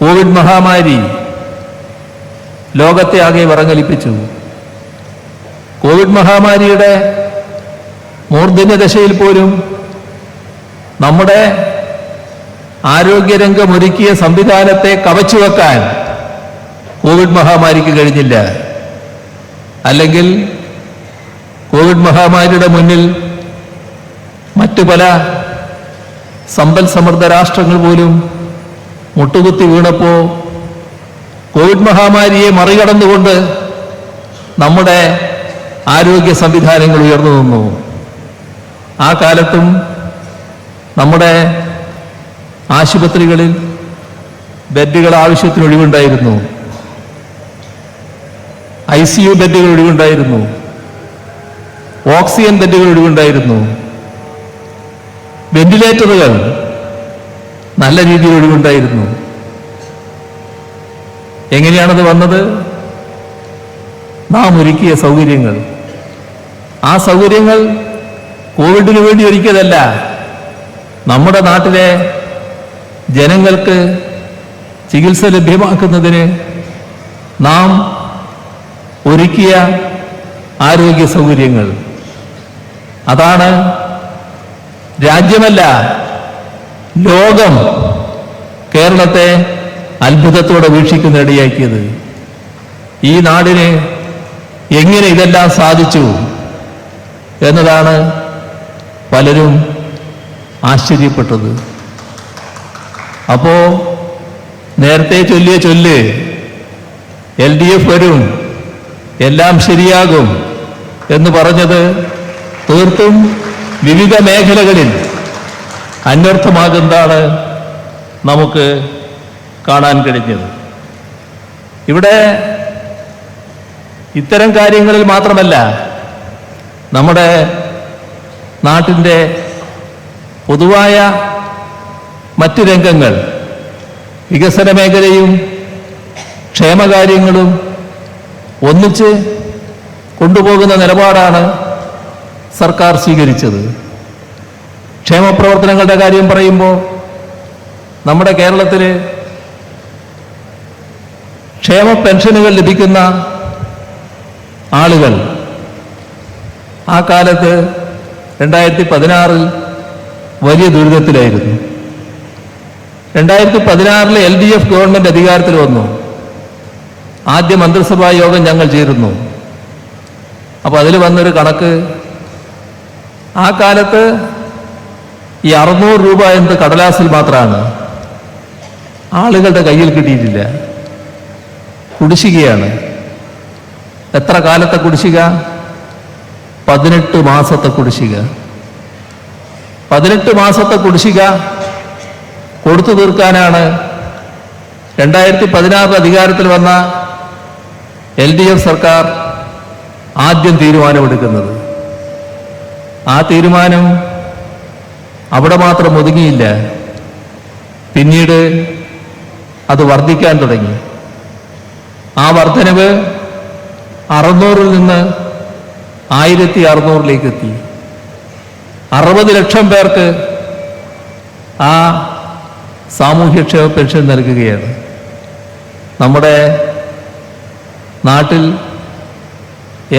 കോവിഡ് മഹാമാരി ലോകത്തെ ആകെ വിറങ്ങലിപ്പിച്ചു. കോവിഡ് മഹാമാരിയുടെ മൂർധന്യദശയിൽ പോലും നമ്മുടെ ആരോഗ്യരംഗം ഒരുക്കിയ സംവിധാനത്തെ കവച്ചുവെക്കാൻ കോവിഡ് മഹാമാരിക്ക് കഴിഞ്ഞില്ല. അല്ലെങ്കിൽ കോവിഡ് മഹാമാരിയുടെ മുന്നിൽ മറ്റു പല സമ്പൽ സമൃദ്ധ രാഷ്ട്രങ്ങൾ പോലും മുട്ടുകുത്തി വീണപ്പോൾ കോവിഡ് മഹാമാരിയെ മറികടന്നുകൊണ്ട് നമ്മുടെ ആരോഗ്യ സംവിധാനങ്ങൾ ഉയർന്നു നിന്നു. ആ കാലത്തും നമ്മുടെ ആശുപത്രികളിൽ ബെഡുകൾ ആവശ്യത്തിന് ഒഴിവുണ്ടായിരുന്നു. ICU ബെഡുകൾ ഒഴിവുണ്ടായിരുന്നു. ഓക്സിജൻ ബെഡുകൾ ഒഴിവുണ്ടായിരുന്നു. വെന്റിലേറ്ററുകൾ നല്ല രീതിയിൽ ഒഴിവുണ്ടായിരുന്നു. എങ്ങനെയാണത് വന്നത്? നാം ഒരുക്കിയ സൗകര്യങ്ങൾ. ആ സൗകര്യങ്ങൾ കോവിഡിന് വേണ്ടി ഒരുക്കിയതല്ല. നമ്മുടെ നാട്ടിലെ ജനങ്ങൾക്ക് ചികിത്സ ലഭ്യമാക്കുന്നതിന് നാം ഒരുക്കിയ ആരോഗ്യ സൗകര്യങ്ങൾ. അതാണ് രാജ്യമല്ല, ലോകം കേരളത്തെ അത്ഭുതത്തോടെ വീക്ഷിക്കുന്നതിനിടയാക്കിയത്. ഈ നാടിന് എങ്ങനെ ഇതെല്ലാം സാധിച്ചു എന്നതാണ് പലരും ആശ്ചര്യപ്പെട്ടത്. അപ്പോ നേരത്തെ ചൊല്ലിയ ചൊല്ല് LDF വരും, എല്ലാം ശരിയാകും എന്ന് പറഞ്ഞത് തീർത്തും വിവിധ മേഖലകളിൽ അന്വർത്ഥമാകുന്നതാണ് നമുക്ക് കാണാൻ കഴിഞ്ഞത്. ഇവിടെ ഇത്തരം കാര്യങ്ങളിൽ മാത്രമല്ല, നമ്മുടെ നാട്ടിൻ്റെ പൊതുവായ മറ്റ് രംഗങ്ങൾ, വികസന മേഖലയും ക്ഷേമകാര്യങ്ങളും ഒന്നിച്ച് കൊണ്ടുപോകുന്ന നിലപാടാണ് സർക്കാർ സ്വീകരിച്ചത്. ക്ഷേമപ്രവർത്തനങ്ങളുടെ കാര്യം പറയുമ്പോൾ നമ്മുടെ കേരളത്തിൽ ക്ഷേമ പെൻഷനുകൾ ലഭിക്കുന്ന ആളുകൾ ആ കാലത്ത് 2016 വലിയ ദുരിതത്തിലായിരുന്നു. 2016 LDF ഗവൺമെന്റ് അധികാരത്തിൽ വന്നു. ആദ്യ മന്ത്രിസഭാ യോഗം ഞങ്ങൾ ചേരുന്നു. അപ്പോൾ അതിൽ വന്നൊരു കണക്ക്, ആ കാലത്ത് ഈ 600 രൂപ എന്നത് കടലാസിൽ മാത്രമാണ്, ആളുകളുടെ കയ്യിൽ കിട്ടിയിട്ടില്ല. കുടിശ്ശികയാണ്. എത്ര കാലത്തെ കുടിശ്ശിക? 18 മാസത്തെ കുടിശ്ശിക. 18 മാസത്തെ കുടിശ്ശിക കൊടുത്തു തീർക്കാനാണ് 2016 അധികാരത്തിൽ വന്ന LDF സർക്കാർ ആദ്യം തീരുമാനമെടുക്കുന്നത്. ആ തീരുമാനം അവിടെ മാത്രം ഒതുങ്ങിയില്ല. പിന്നീട് അത് വർദ്ധിക്കാൻ തുടങ്ങി. ആ വർധനവ് 600-ൽ നിന്ന് 1600-ലേക്ക് എത്തി. 60 ലക്ഷം പേർക്ക് ആ സാമൂഹ്യക്ഷേമ പെൻഷൻ നൽകുകയാണ്. നമ്മുടെ നാട്ടിൽ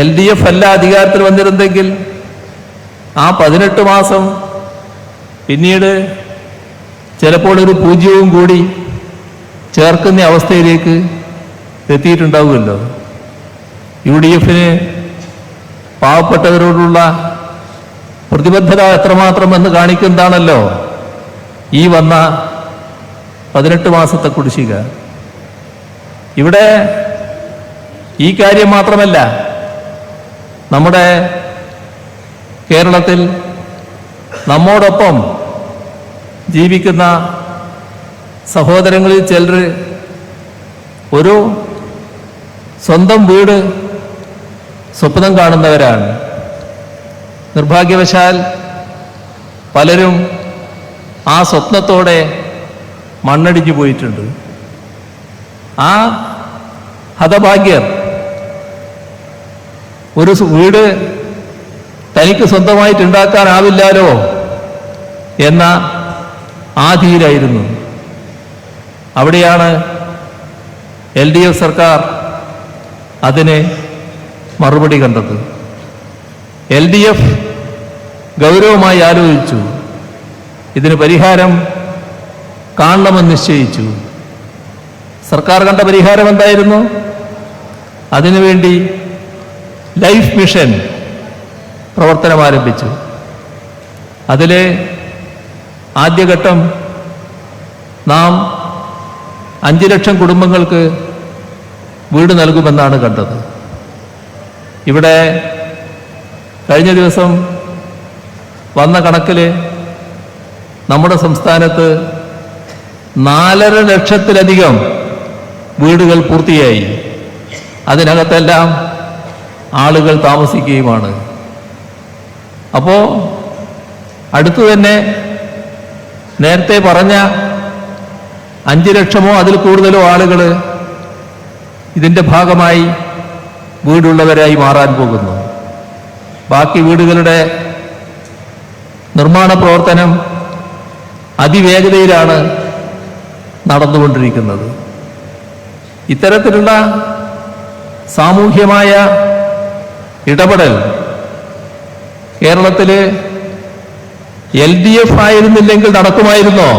LDF അല്ല അധികാരത്തിൽ വന്നിരുന്നെങ്കിൽ ആ 18 മാസം പിന്നീട് ചിലപ്പോൾ ഒരു 0 കൂടി ചേർക്കുന്ന അവസ്ഥയിലേക്ക് എത്തിയിട്ടുണ്ടാവുമല്ലോ. UDF-ന് പാവപ്പെട്ടവരോടുള്ള പ്രതിബദ്ധത എത്രമാത്രം എന്ന് കാണിക്കുന്നതാണല്ലോ ഈ വന്ന 18 മാസത്തെ കുടിശ്ശിക. ഇവിടെ ഈ കാര്യം മാത്രമല്ല, നമ്മുടെ കേരളത്തിൽ നമ്മോടൊപ്പം ജീവിക്കുന്ന സഹോദരങ്ങളിൽ ചിലർ ഒരു സ്വന്തം വീട് സ്വപ്നം കാണുന്നവരാണ്. നിർഭാഗ്യവശാൽ പലരും ആ സ്വപ്നത്തോടെ മണ്ണടിഞ്ഞു പോയിട്ടുണ്ട്. ആ ഹതഭാഗ്യർ ഒരു വീട് തനിക്ക് സ്വന്തമായിട്ടുണ്ടാക്കാനാവില്ലാലോ എന്ന ആധിയിലായിരുന്നു. അവിടെയാണ് LDF സർക്കാർ അതിന് മറുപടി കണ്ടത്. LDF ഗൗരവമായി ആലോചിച്ചു. ഇതിന് പരിഹാരം കാണണമെന്ന് നിശ്ചയിച്ചു. സർക്കാർ കണ്ട പരിഹാരം എന്തായിരുന്നു? അതിനുവേണ്ടി ലൈഫ് മിഷൻ പ്രവർത്തനം ആരംഭിച്ചു. അതിലെ ആദ്യഘട്ടം നാം 5 ലക്ഷം കുടുംബങ്ങൾക്ക് വീട് നൽകുമെന്നാണ് കണ്ടത്. ഇവിടെ കഴിഞ്ഞ ദിവസം വന്ന കണക്കിൽ നമ്മുടെ സംസ്ഥാനത്ത് 4.5 ലക്ഷത്തിലധികം വീടുകൾ പൂർത്തിയായി. അതിനകത്തെല്ലാം ആളുകൾ താമസിക്കുകയുമാണ്. അപ്പോൾ അടുത്തു തന്നെ നേരത്തെ പറഞ്ഞ 5 ലക്ഷമോ അതിൽ കൂടുതലോ ആളുകൾ ഇതിൻ്റെ ഭാഗമായി വീടുള്ളവരായി മാറാൻ പോകുന്നു. ബാക്കി വീടുകളുടെ നിർമ്മാണ പ്രവർത്തനം അതിവേഗതയിലാണ് നടന്നുകൊണ്ടിരിക്കുന്നത്. ഇത്തരത്തിലുള്ള സാമൂഹ്യമായ ഇടപെടൽ കേരളത്തിൽ LDF ആയിരുന്നില്ലെങ്കിൽ നടക്കുമായിരുന്നോ?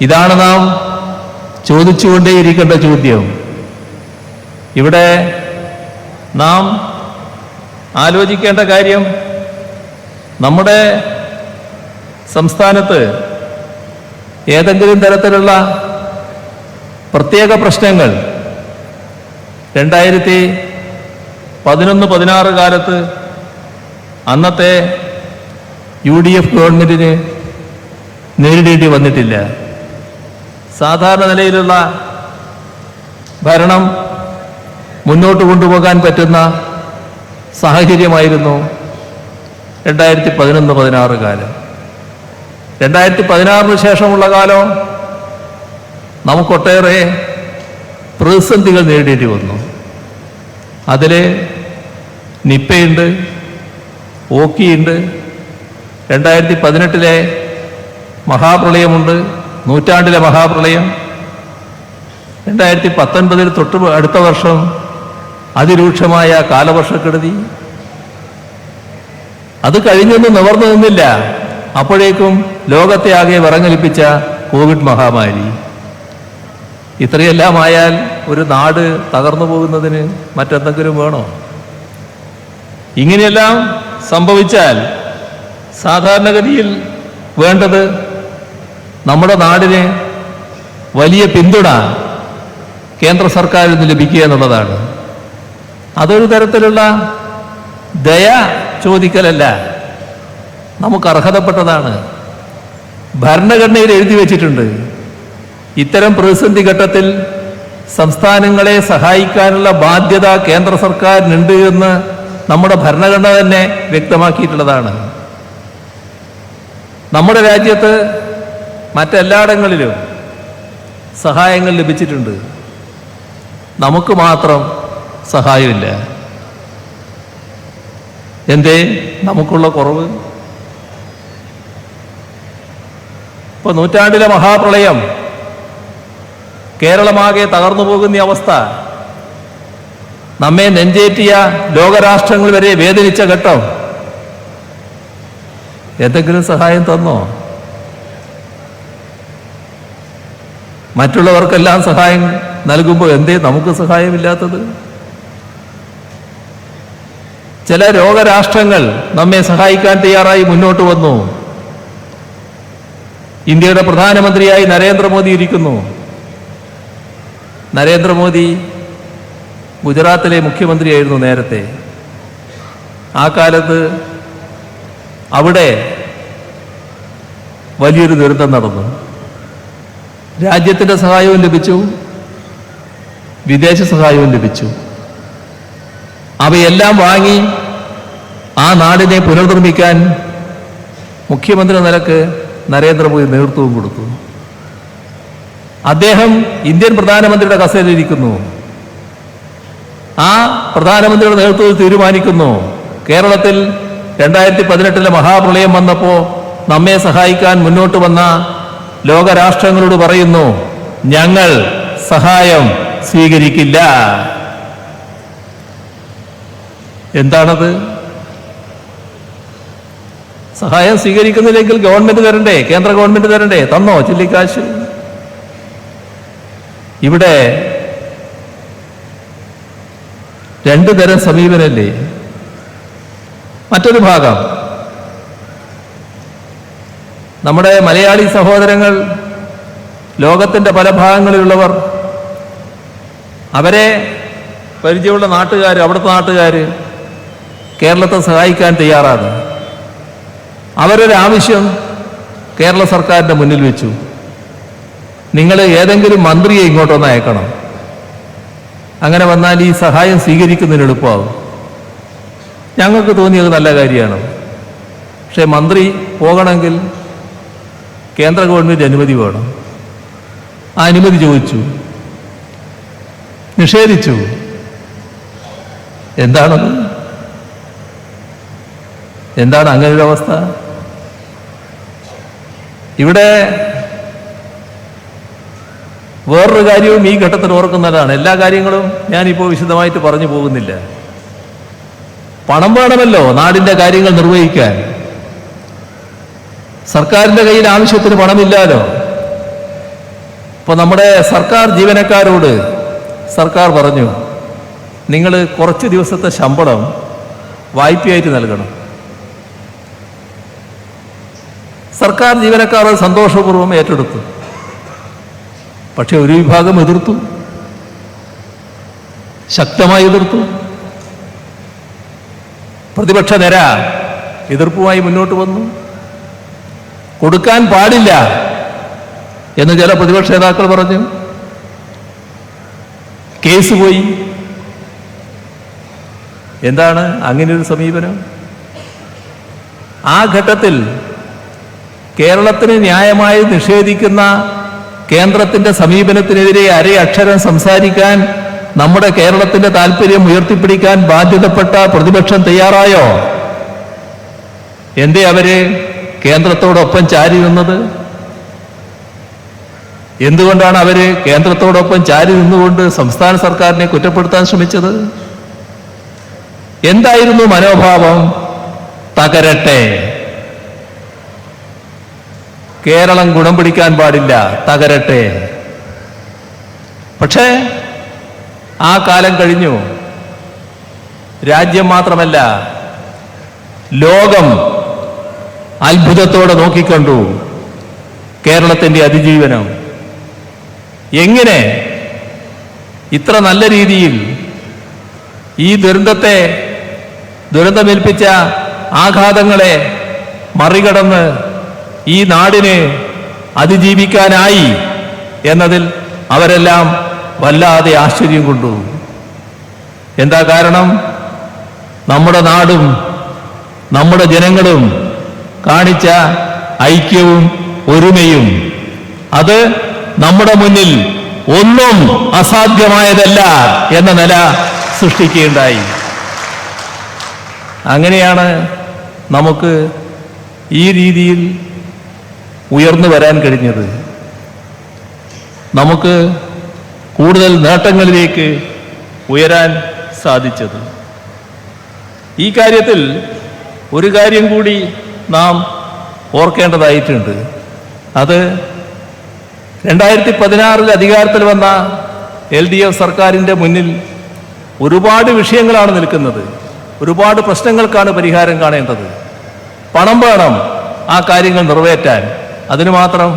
ഇതാണ് നാം ചോദിച്ചുകൊണ്ടേയിരിക്കേണ്ട ചോദ്യം. ഇവിടെ നാം ആലോചിക്കേണ്ട കാര്യം, നമ്മുടെ സംസ്ഥാനത്ത് ഏതെങ്കിലും തരത്തിലുള്ള പ്രത്യേക പ്രശ്നങ്ങൾ 2016 11-16 കാലത്ത് അന്നത്തെ UDF ഗവൺമെൻറ്റിന് നേരിടേണ്ടി വന്നിട്ടില്ല. സാധാരണ നിലയിലുള്ള ഭരണം മുന്നോട്ട് കൊണ്ടുപോകാൻ പറ്റുന്ന സാഹചര്യമായിരുന്നു 2011-16 കാലം. 2016 ശേഷമുള്ള കാലം നമുക്കൊട്ടേറെ പ്രതിസന്ധികൾ നേരിടേണ്ടി വന്നു. അതിൽ നിപ്പയുണ്ട്, ഓക്കിയുണ്ട്, 2018 മഹാപ്രളയമുണ്ട്, നൂറ്റാണ്ടിലെ മഹാപ്രളയം, 2019 തൊട്ട് അടുത്ത വർഷം അതിരൂക്ഷമായ കാലവർഷക്കെടുതി. അത് കഴിഞ്ഞൊന്നും നിവർന്നു നിന്നില്ല. അപ്പോഴേക്കും ലോകത്തെ ആകെ വിറങ്ങലിപ്പിച്ച കോവിഡ് മഹാമാരി. ഇത്രയെല്ലാം ആയാൽ ഒരു നാട് തകർന്നു പോകുന്നതിന് മറ്റെന്തെങ്കിലും വേണോ? ഇങ്ങനെയെല്ലാം സംഭവിച്ചാൽ സാധാരണഗതിയിൽ വേണ്ടത് നമ്മുടെ നാടിന് വലിയ പിന്തുണ കേന്ദ്ര സർക്കാരിൽ നിന്ന് ലഭിക്കുക എന്നുള്ളതാണ്. അതൊരു തരത്തിലുള്ള ദയ ചോദിക്കലല്ല, നമുക്ക് അർഹതപ്പെട്ടതാണ്. ഭരണഘടനയിൽ എഴുതി വച്ചിട്ടുണ്ട്, ഇത്തരം പ്രതിസന്ധി ഘട്ടത്തിൽ സംസ്ഥാനങ്ങളെ സഹായിക്കാനുള്ള ബാധ്യത കേന്ദ്ര സർക്കാരിനുണ്ട് എന്ന് നമ്മുടെ ഭരണഘടന തന്നെ വ്യക്തമാക്കിയിട്ടുള്ളതാണ്. നമ്മുടെ രാജ്യത്ത് മറ്റെല്ലായിടങ്ങളിലും സഹായങ്ങൾ ലഭിച്ചിട്ടുണ്ട്, നമുക്ക് മാത്രം സഹായമില്ല. എന്തേ നമുക്കുള്ള കുറവ്? ഇപ്പോൾ നൂറ്റാണ്ടിലെ മഹാപ്രളയം കേരളമാകെ തകർന്നു പോകുന്ന അവസ്ഥ, നമ്മെ നെഞ്ചേറ്റിയ ലോകരാഷ്ട്രങ്ങൾ വരെ വേദനിച്ച ഘട്ടം, എന്തെങ്കിലും സഹായം തന്നോ? മറ്റുള്ളവർക്കെല്ലാം സഹായം നൽകുമ്പോൾ എന്തേ നമുക്ക് സഹായമില്ലാത്തത്? ചില ലോകരാഷ്ട്രങ്ങൾ നമ്മെ സഹായിക്കാൻ തയ്യാറായി മുന്നോട്ട് വന്നു. ഇന്ത്യയുടെ പ്രധാനമന്ത്രിയായി നരേന്ദ്രമോദി ഇരിക്കുന്നു. നരേന്ദ്രമോദി ഗുജറാത്തിലെ മുഖ്യമന്ത്രിയായിരുന്നു നേരത്തെ. ആ കാലത്ത് അവിടെ വലിയൊരു ദുരന്തം നടന്നു. രാജ്യത്തിൻ്റെ സഹായവും ലഭിച്ചു, വിദേശ സഹായവും ലഭിച്ചു. അവയെല്ലാം വാങ്ങി ആ നാടിനെ പുനർനിർമ്മിക്കാൻ മുഖ്യമന്ത്രി നിലക്ക് നരേന്ദ്രമോദി നേതൃത്വവും കൊടുത്തു. അദ്ദേഹം ഇന്ത്യൻ പ്രധാനമന്ത്രിയുടെ കസേരയിലിരിക്കുന്നു. ആ പ്രധാനമന്ത്രിയുടെ നേതൃത്വത്തിൽ തീരുമാനിക്കുന്നു, കേരളത്തിൽ 2018 മഹാപ്രളയം വന്നപ്പോൾ നമ്മെ സഹായിക്കാൻ മുന്നോട്ട് വന്ന ലോകരാഷ്ട്രങ്ങളോട് പറയുന്നു, ഞങ്ങൾ സഹായം സ്വീകരിക്കില്ല. എന്താണത്? സഹായം സ്വീകരിക്കുന്നില്ലെങ്കിൽ ഗവൺമെന്റ് തരണ്ടേ? കേന്ദ്ര ഗവൺമെന്റ് തരണ്ടേ? തന്നോ ചില്ലിക്കാശ്? ഇവിടെ രണ്ടു തരം സമീപനല്ലേ. മറ്റൊരു ഭാഗം, നമ്മുടെ മലയാളി സഹോദരങ്ങൾ, ലോകത്തിൻ്റെ പല ഭാഗങ്ങളിലുള്ളവർ, അവരെ പരിചയമുള്ള നാട്ടുകാർ, അവിടുത്തെ നാട്ടുകാർ കേരളത്തെ സഹായിക്കാൻ തയ്യാറാണ്. അവരൊരു ആവശ്യം കേരള സർക്കാരിൻ്റെ മുന്നിൽ വെച്ചു, നിങ്ങൾ ഏതെങ്കിലും മന്ത്രിയെ ഇങ്ങോട്ടൊന്ന് അയക്കണം. അങ്ങനെ വന്നാൽ ഈ സഹായം സ്വീകരിക്കുന്നതിന് എളുപ്പമാകും. ഞങ്ങൾക്ക് തോന്നിയത് നല്ല കാര്യമാണ്. പക്ഷേ മന്ത്രി പോകണമെങ്കിൽ കേന്ദ്ര ഗവൺമെൻറ് അനുമതി വേണം. ആ അനുമതി ചോദിച്ചു, നിഷേധിച്ചു. എന്താണത്? എന്താണ് അങ്ങനൊരു അവസ്ഥ? ഇവിടെ വേറൊരു കാര്യവും ഈ ഘട്ടത്തിൽ ഓർക്കുന്നതാണ്. എല്ലാ കാര്യങ്ങളും ഞാനിപ്പോൾ വിശദമായിട്ട് പറഞ്ഞു പോകുന്നില്ല. പണം വേണമല്ലോ നാടിൻ്റെ കാര്യങ്ങൾ നിർവഹിക്കാൻ. സർക്കാരിൻ്റെ കയ്യിൽ ആവശ്യത്തിന് പണമില്ലാലോ. ഇപ്പോൾ നമ്മുടെ സർക്കാർ ജീവനക്കാരോട് സർക്കാർ പറഞ്ഞു, നിങ്ങൾ കുറച്ച് ദിവസത്തെ ശമ്പളം വായ്പയായിട്ട് നൽകണം. സർക്കാർ ജീവനക്കാർ സന്തോഷപൂർവ്വം ഏറ്റെടുത്തു. പക്ഷെ ഒരു വിഭാഗം എതിർത്തു, ശക്തമായി എതിർത്തു. പ്രതിപക്ഷ നിര എതിർപ്പുമായി മുന്നോട്ട് വന്നു. കൊടുക്കാൻ പാടില്ല എന്ന് ചില പ്രതിപക്ഷ നേതാക്കൾ പറഞ്ഞു. കേസ് പോയി. എന്താണ് അങ്ങനെയൊരു സമീപനം? ആ ഘട്ടത്തിൽ കേരളത്തിന് ന്യായമായി നിഷേധിക്കുന്ന കേന്ദ്രത്തിന്റെ സമീപനത്തിനെതിരെ അരയക്ഷരം സംസാരിക്കാൻ, നമ്മുടെ കേരളത്തിന്റെ താല്പര്യം ഉയർത്തിപ്പിടിക്കാൻ ബാധ്യതപ്പെട്ട പ്രതിപക്ഷം തയ്യാറായോ? എന്തേ അവര് കേന്ദ്രത്തോടൊപ്പം ചാരി നിന്നത്? എന്തുകൊണ്ടാണ് അവര് കേന്ദ്രത്തോടൊപ്പം ചാരി നിന്നുകൊണ്ട് സംസ്ഥാന സർക്കാരിനെ കുറ്റപ്പെടുത്താൻ ശ്രമിച്ചത്? എന്തായിരുന്നു മനോഭാവം? തകരട്ടെ, കേരളം ഗുണം പിടിക്കാൻ പാടില്ല, തകരട്ടെ. പക്ഷേ ആ കാലം കഴിഞ്ഞു. രാജ്യം മാത്രമല്ല, ലോകം അത്ഭുതത്തോടെ നോക്കിക്കണ്ടു കേരളത്തിന്റെ അതിജീവനം. എങ്ങനെ ഇത്ര നല്ല രീതിയിൽ ഈ ദുരന്തമേൽപ്പിച്ച ആഘാതങ്ങളെ മറികടന്ന് ഈ നാടിന് അതിജീവിക്കാനായി എന്നതിൽ അവരെല്ലാം വല്ലാതെ ആശ്ചര്യം കൊണ്ടു. എന്താ കാരണം? നമ്മുടെ നാടും നമ്മുടെ ജനങ്ങളും കാണിച്ച ഐക്യവും ഒരുമയും. അത് നമ്മുടെ മുന്നിൽ ഒന്നും അസാധ്യമായതല്ല എന്ന നില സൃഷ്ടിക്കുകയുണ്ടായി. അങ്ങനെയാണ് നമുക്ക് ഈ രീതിയിൽ ഉയർന്നു വരാൻ കഴിഞ്ഞത്. നമുക്ക് കൂടുതൽ നേട്ടങ്ങളിലേക്ക് ഉയരാൻ സാധിച്ചത്. ഈ കാര്യത്തിൽ ഒരു കാര്യം കൂടി നാം ഓർക്കേണ്ടതായിട്ടുണ്ട്. അത് 2016 അധികാരത്തിൽ വന്ന LDF സർക്കാരിൻ്റെ മുന്നിൽ ഒരുപാട് വിഷയങ്ങളാണ് നിൽക്കുന്നത്. ഒരുപാട് പ്രശ്നങ്ങൾക്കാണ് പരിഹാരം കാണേണ്ടത്. പണം വേണം ആ കാര്യങ്ങൾ നിറവേറ്റാൻ. അതിന് മാത്രം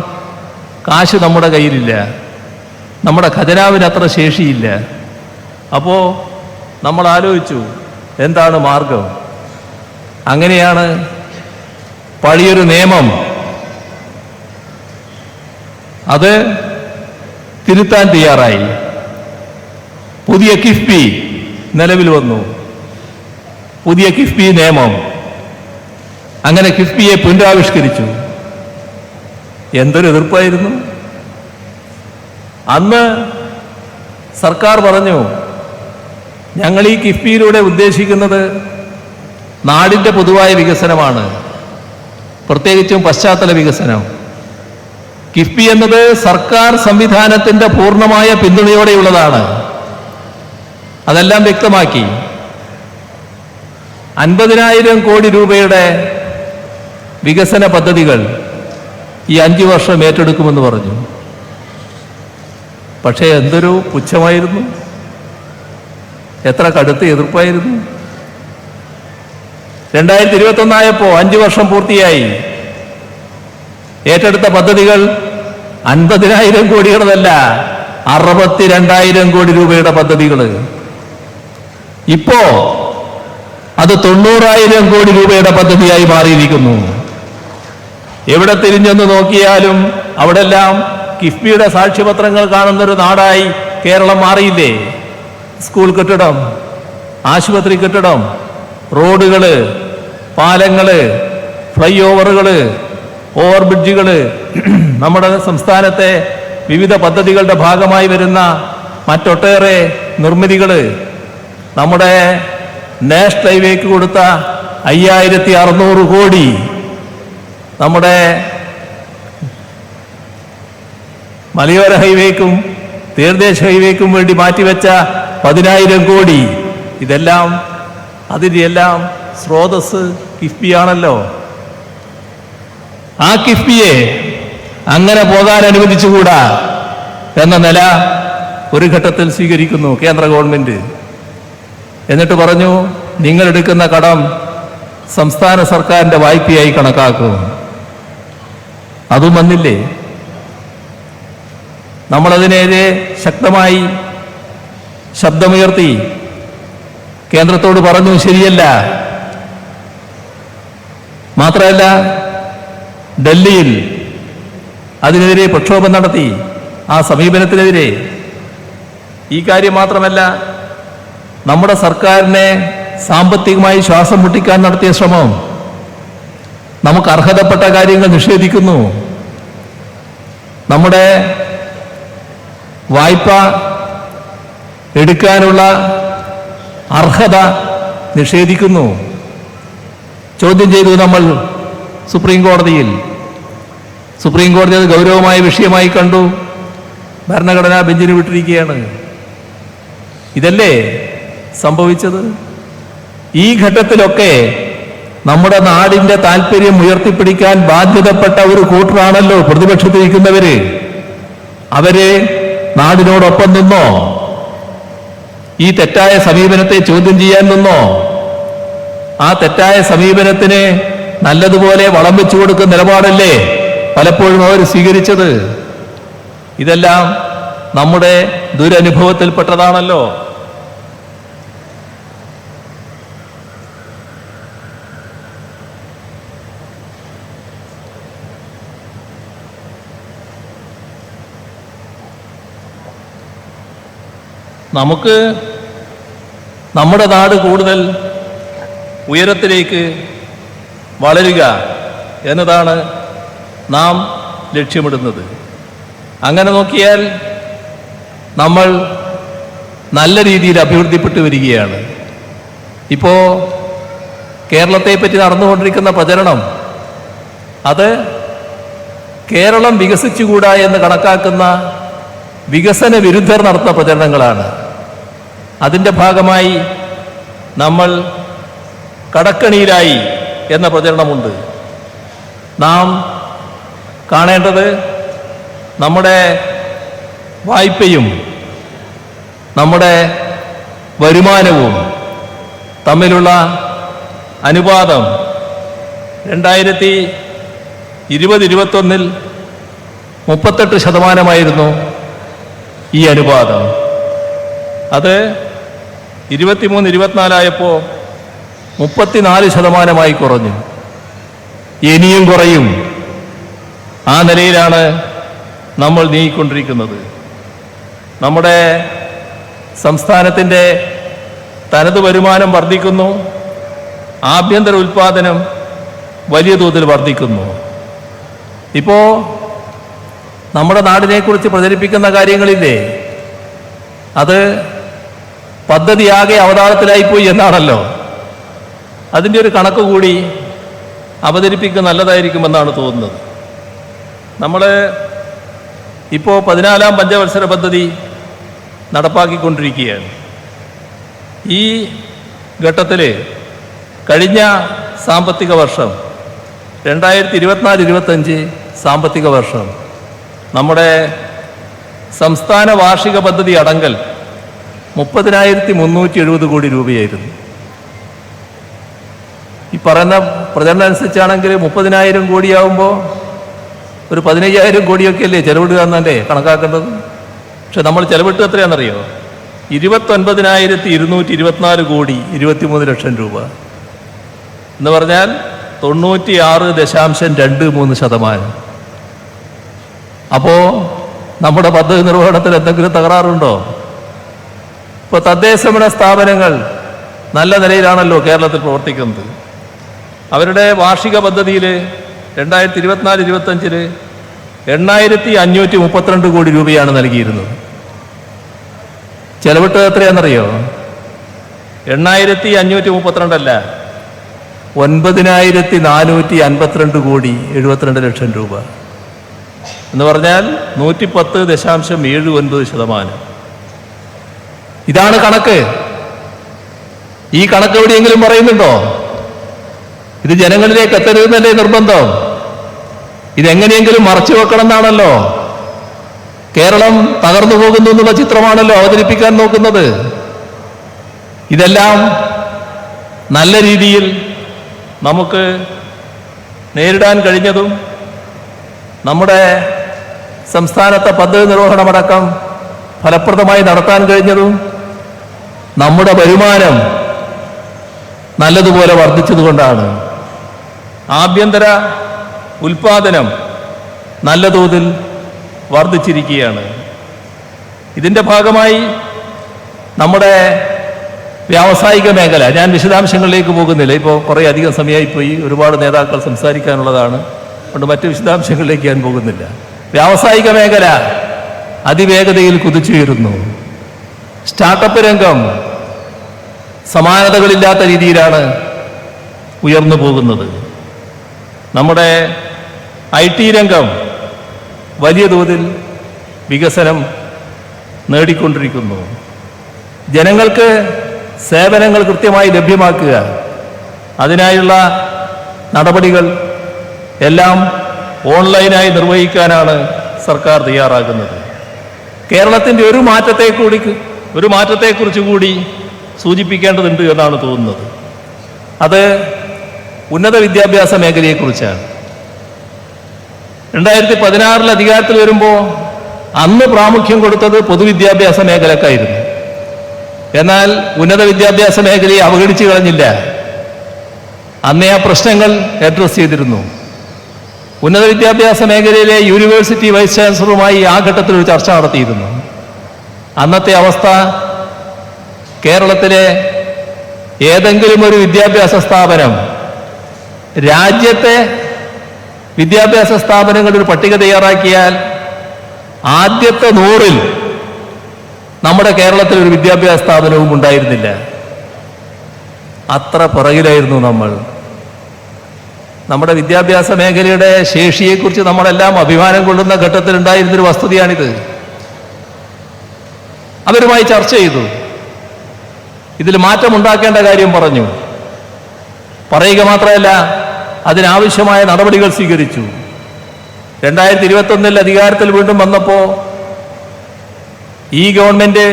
കാശ് നമ്മുടെ കയ്യിലില്ല, നമ്മുടെ ഖജനാവിന് അത്ര ശേഷിയില്ല. അപ്പോൾ നമ്മൾ ആലോചിച്ചു, എന്താണ് മാർഗം? അങ്ങനെയാണ് പഴയൊരു നിയമം അത് തിരുത്താൻ തയ്യാറായി. പുതിയ കിഫ്ബി നിലവിൽ വന്നു. പുതിയ കിഫ്ബി നിയമം. അങ്ങനെ കിഫ്ബിയെ പുനരാവിഷ്കരിച്ചു. എന്തൊരു എതിർപ്പായിരുന്നു! അന്ന് സർക്കാർ പറഞ്ഞു, ഞങ്ങൾ ഈ കിഫ്ബിയിലൂടെ ഉദ്ദേശിക്കുന്നത് നാടിൻ്റെ പൊതുവായ വികസനമാണ്, പ്രത്യേകിച്ചും പശ്ചാത്തല വികസനം. കിഫ്ബി എന്നത് സർക്കാർ സംവിധാനത്തിൻ്റെ പൂർണ്ണമായ പിന്തുണയോടെയുള്ളതാണ്. അതെല്ലാം വ്യക്തമാക്കി. 50,000 കോടി രൂപയുടെ വികസന പദ്ധതികൾ ഈ 5 വർഷം ഏറ്റെടുക്കുമെന്ന് പറഞ്ഞു. പക്ഷേ എന്തൊരു പുച്ഛമായിരുന്നു! എത്ര കടുത്ത എതിർപ്പായിരുന്നു! 2021 ആയപ്പോൾ 5 വർഷം പൂർത്തിയായി. ഏറ്റെടുത്ത പദ്ധതികൾ 50,000 കോടികളല്ല, 62,000 കോടി രൂപയുടെ പദ്ധതികൾ. ഇപ്പോ അത് 90,000 കോടി രൂപയുടെ പദ്ധതിയായി മാറിയിരിക്കുന്നു. എവിടെ തിരിഞ്ഞെന്ന് നോക്കിയാലും അവിടെല്ലാം കിഫ്ബിയുടെ സാക്ഷ്യപത്രങ്ങൾ കാണുന്നൊരു നാടായി കേരളം മാറിയില്ലേ? സ്കൂൾ കെട്ടിടം, ആശുപത്രി കെട്ടിടം, റോഡുകള്, പാലങ്ങള്, ഫ്ലൈ ഓവറുകള്, ഓവർ ബ്രിഡ്ജുകള്, നമ്മുടെ സംസ്ഥാനത്തെ വിവിധ പദ്ധതികളുടെ ഭാഗമായി വരുന്ന മറ്റൊട്ടേറെ നിർമ്മിതികള്, നമ്മുടെ നാഷണൽ ഹൈവേക്ക് കൊടുത്ത 5,600 കോടി, നമ്മുടെ മലയോര ഹൈവേക്കും തീരദേശ ഹൈവേക്കും വേണ്ടി മാറ്റിവെച്ച 10,000 കോടി. ഇതെല്ലാം അതിൻ്റെ എല്ലാം സ്രോതസ് കിഫ്ബിയാണല്ലോ. ആ കിഫ്ബിയെ അങ്ങനെ പോകാൻ അനുവദിച്ചുകൂടാ എന്ന നില ഒരു ഘട്ടത്തിൽ സ്വീകരിക്കുന്നു കേന്ദ്ര ഗവൺമെന്റ്. എന്നിട്ട് പറഞ്ഞു, നിങ്ങളെടുക്കുന്ന കടം സംസ്ഥാന സർക്കാരിൻ്റെ വായ്പയായി കണക്കാക്കും. അതും വന്നില്ലേ? നമ്മളതിനെതിരെ ശക്തമായി ശബ്ദമുയർത്തി കേന്ദ്രത്തോട് പറഞ്ഞു, ശരിയല്ല, മാത്രമല്ല ഡൽഹിയിൽ അതിനെതിരെ പ്രക്ഷോഭം നടത്തി. ആ സമീപനത്തിനെതിരെ ഈ കാര്യം മാത്രമല്ല, നമ്മുടെ സർക്കാരിനെ സാമ്പത്തികമായി ശ്വാസം മുട്ടിക്കാൻ നടത്തിയ ശ്രമം, നമുക്ക് അർഹതപ്പെട്ട കാര്യങ്ങൾ നിഷേധിക്കുന്നു, നമ്മുടെ വായ്പ എടുക്കാനുള്ള അർഹത നിഷേധിക്കുന്നു. ചോദ്യം ചെയ്തു നമ്മൾ സുപ്രീം കോടതിയിൽ. സുപ്രീം കോടതി അത് ഗൗരവമായ വിഷയമായി കണ്ടു, ഭരണഘടനാ ബെഞ്ചിന് വിട്ടിരിക്കുകയാണ്. ഇതല്ലേ സംഭവിച്ചത്? ഈ ഘട്ടത്തിലൊക്കെ നമ്മുടെ നാടിന്റെ താല്പര്യം ഉയർത്തിപ്പിടിക്കാൻ ബാധ്യതപ്പെട്ട ഒരു കൂട്ടറാണല്ലോ പ്രതിപക്ഷത്തിരിക്കുന്നവര്. അവര് നാടിനോടൊപ്പം നിന്നോ? ഈ തെറ്റായ സമീപനത്തെ ചോദ്യം ചെയ്യാൻ നിന്നോ? ആ തെറ്റായ സമീപനത്തിന് നല്ലതുപോലെ വളം വെച്ചു കൊടുക്കുന്ന നിലപാടല്ലേ പലപ്പോഴും അവർ സ്വീകരിച്ചത്? ഇതെല്ലാം നമ്മുടെ ദുരനുഭവത്തിൽപ്പെട്ടതാണല്ലോ. നമുക്ക് നമ്മുടെ നാട് കൂടുതൽ ഉയരത്തിലേക്ക് വളരുക എന്നതാണ് നാം ലക്ഷ്യമിടുന്നത്. അങ്ങനെ നോക്കിയാൽ നമ്മൾ നല്ല രീതിയിൽ അഭിവൃദ്ധിപ്പെട്ടു വരികയാണ്. ഇപ്പോൾ കേരളത്തെപ്പറ്റി നടന്നുകൊണ്ടിരിക്കുന്ന പ്രചരണം, അത് കേരളം വികസിച്ചുകൂടാ എന്ന് കണക്കാക്കുന്ന വികസന വിരുദ്ധർ നടത്തുന്ന പ്രചരണങ്ങളാണ്. അതിൻ്റെ ഭാഗമായി നമ്മൾ കടക്കണിയിലായി എന്ന പ്രചരണമുണ്ട്. നാം കാണേണ്ടത് നമ്മുടെ വായ്പയും നമ്മുടെ വരുമാനവും തമ്മിലുള്ള അനുപാതം 2020-21 38% ഈ അനുപാതം. അത് 23-24 34% കുറഞ്ഞു. ഇനിയും കുറയും. ആ നിലയിലാണ് നമ്മൾ നീങ്ങിക്കൊണ്ടിരിക്കുന്നത്. നമ്മുടെ സംസ്ഥാനത്തിൻ്റെ തനത് വരുമാനം വർദ്ധിക്കുന്നു, ആഭ്യന്തര ഉൽപ്പാദനം വലിയ തോതിൽ വർദ്ധിക്കുന്നു. ഇപ്പോൾ നമ്മുടെ നാടിനെക്കുറിച്ച് പ്രചരിപ്പിക്കുന്ന കാര്യങ്ങളില്ലേ, അത് പദ്ധതിയാകെ അവതാളത്തിലായിപ്പോയി എന്നാണല്ലോ. അതിൻ്റെ ഒരു കണക്ക് കൂടി അവതരിപ്പിക്കുക നല്ലതായിരിക്കുമെന്നാണ് തോന്നുന്നത്. നമ്മൾ ഇപ്പോൾ 14-ാം പഞ്ചവത്സര പദ്ധതി നടപ്പാക്കിക്കൊണ്ടിരിക്കുകയാണ്. ഈ ഘട്ടത്തിൽ കഴിഞ്ഞ സാമ്പത്തിക വർഷം 2024-25 സാമ്പത്തിക വർഷം നമ്മുടെ സംസ്ഥാന വാർഷിക പദ്ധതി അടങ്കൽ 30,370 കോടി രൂപയായിരുന്നു. ഈ പറയുന്ന പ്രചരണം അനുസരിച്ചാണെങ്കിൽ 30,000 കോടിയാവുമ്പോൾ ഒരു 15,000 കോടിയൊക്കെ അല്ലേ ചെലവിടുക എന്നല്ലേ കണക്കാക്കേണ്ടത്. പക്ഷെ നമ്മൾ ചെലവിട്ട് എത്രയാണെന്നറിയോ? 29,224 കോടി 23 ലക്ഷം രൂപ എന്ന് പറഞ്ഞാൽ 96.23%. അപ്പോൾ നമ്മുടെ പദ്ധതി നിർവഹണത്തിൽ എന്തെങ്കിലും തകരാറുണ്ടോ? ഇപ്പോൾ തദ്ദേശഭരണ സ്ഥാപനങ്ങൾ നല്ല നിലയിലാണല്ലോ കേരളത്തിൽ പ്രവർത്തിക്കുന്നത്. അവരുടെ വാർഷിക പദ്ധതിയിൽ 2024-25 8,532 കോടി രൂപയാണ് നൽകിയിരുന്നത്. ചെലവിട്ടത് എത്രയാണെന്നറിയോ? 8,532 അല്ല, 9,452 കോടി 72 ലക്ഷം രൂപ എന്ന് പറഞ്ഞാൽ 110.79%. ഇതാണ് കണക്ക്. ഈ കണക്ക് എവിടെയെങ്കിലും പറയുന്നുണ്ടോ? ഇത് ജനങ്ങളിലേക്ക് എത്തരുതെന്നല്ലേ നിർബന്ധം? ഇതെങ്ങനെയെങ്കിലും മറച്ചു വെക്കണം എന്നാണല്ലോ. കേരളം തകർന്നു പോകുന്നു എന്നുള്ള ചിത്രമാണല്ലോ അവതരിപ്പിക്കാൻ നോക്കുന്നത്. ഇതെല്ലാം നല്ല രീതിയിൽ നമുക്ക് നേരിടാൻ കഴിഞ്ഞതും നമ്മുടെ സംസ്ഥാനത്തെ പദ്ധതി നിർവഹണമടക്കം ഫലപ്രദമായി നടത്താൻ കഴിഞ്ഞതും നമ്മുടെ വരുമാനം നല്ലതുപോലെ വർദ്ധിച്ചതുകൊണ്ടാണ്. ആഭ്യന്തര ഉൽപാദനം നല്ല തോതിൽ വർദ്ധിച്ചിരിക്കുകയാണ്. ഇതിൻ്റെ ഭാഗമായി നമ്മുടെ വ്യാവസായിക മേഖല, ഞാൻ വിശദാംശങ്ങളിലേക്ക് പോകുന്നില്ല, ഇപ്പോൾ കുറേ അധികം സമയമായിപ്പോയി, ഒരുപാട് നേതാക്കൾ സംസാരിക്കാനുള്ളതാണ്, അതുകൊണ്ട് മറ്റ് വിശദാംശങ്ങളിലേക്ക് ഞാൻ പോകുന്നില്ല. വ്യാവസായിക മേഖല അതിവേഗതയിൽ കുതിച്ചുയരുന്നു. സ്റ്റാർട്ടപ്പ് രംഗം സമാനതകളില്ലാത്ത രീതിയിലാണ് ഉയർന്നു പോകുന്നത്. നമ്മുടെ IT രംഗം വലിയ തോതിൽ വികസനം നേടിക്കൊണ്ടിരിക്കുന്നു. ജനങ്ങൾക്ക് സേവനങ്ങൾ കൃത്യമായി ലഭ്യമാക്കുക, അതിനായുള്ള നടപടികൾ എല്ലാം ഓൺലൈനായി നിർവഹിക്കാനാണ് സർക്കാർ തയ്യാറാക്കുന്നത്. കേരളത്തിൻ്റെ ഒരു മാറ്റത്തെക്കുറിച്ച് കൂടി സൂചിപ്പിക്കേണ്ടതുണ്ട് എന്നാണ് തോന്നുന്നത്. അത് ഉന്നത വിദ്യാഭ്യാസ മേഖലയെക്കുറിച്ചാണ്. 2016 അധികാരത്തിൽ വരുമ്പോൾ അന്ന് പ്രാമുഖ്യം കൊടുത്തത് പൊതുവിദ്യാഭ്യാസ മേഖലക്കായിരുന്നു. എന്നാൽ ഉന്നത വിദ്യാഭ്യാസ മേഖലയെ അവഗണിച്ചു കളഞ്ഞില്ല. അന്നേ ആ പ്രശ്നങ്ങൾ അഡ്രസ് ചെയ്തിരുന്നു. ഉന്നത വിദ്യാഭ്യാസ മേഖലയിലെ യൂണിവേഴ്സിറ്റി വൈസ് ചാൻസലറുമായി ആ ഘട്ടത്തിൽ ഒരു ചർച്ച നടത്തിയിരുന്നു. അന്നത്തെ അവസ്ഥ, കേരളത്തിലെ ഏതെങ്കിലും ഒരു വിദ്യാഭ്യാസ സ്ഥാപനം, രാജ്യത്തെ വിദ്യാഭ്യാസ സ്ഥാപനങ്ങളുടെ ഒരു പട്ടിക തയ്യാറാക്കിയാൽ ആദ്യത്തെ 100-ൽ നമ്മുടെ കേരളത്തിൽ ഒരു വിദ്യാഭ്യാസ സ്ഥാപനവും ഉണ്ടായിരുന്നില്ല. അത്ര പുറകിലായിരുന്നു നമ്മൾ. നമ്മുടെ വിദ്യാഭ്യാസ മേഖലയുടെ ശേഷിയെക്കുറിച്ച് നമ്മളെല്ലാം അഭിമാനം കൊള്ളുന്ന ഘട്ടത്തിലുണ്ടായിരുന്നൊരു വസ്തുതയാണിത്. അവരുമായി ചർച്ച ചെയ്തു, ഇതിൽ മാറ്റമുണ്ടാക്കേണ്ട കാര്യം പറഞ്ഞു. പറയുക മാത്രമല്ല, അതിനാവശ്യമായ നടപടികൾ സ്വീകരിച്ചു. 2021 അധികാരത്തിൽ വീണ്ടും വന്നപ്പോൾ ഈ ഗവൺമെന്റ്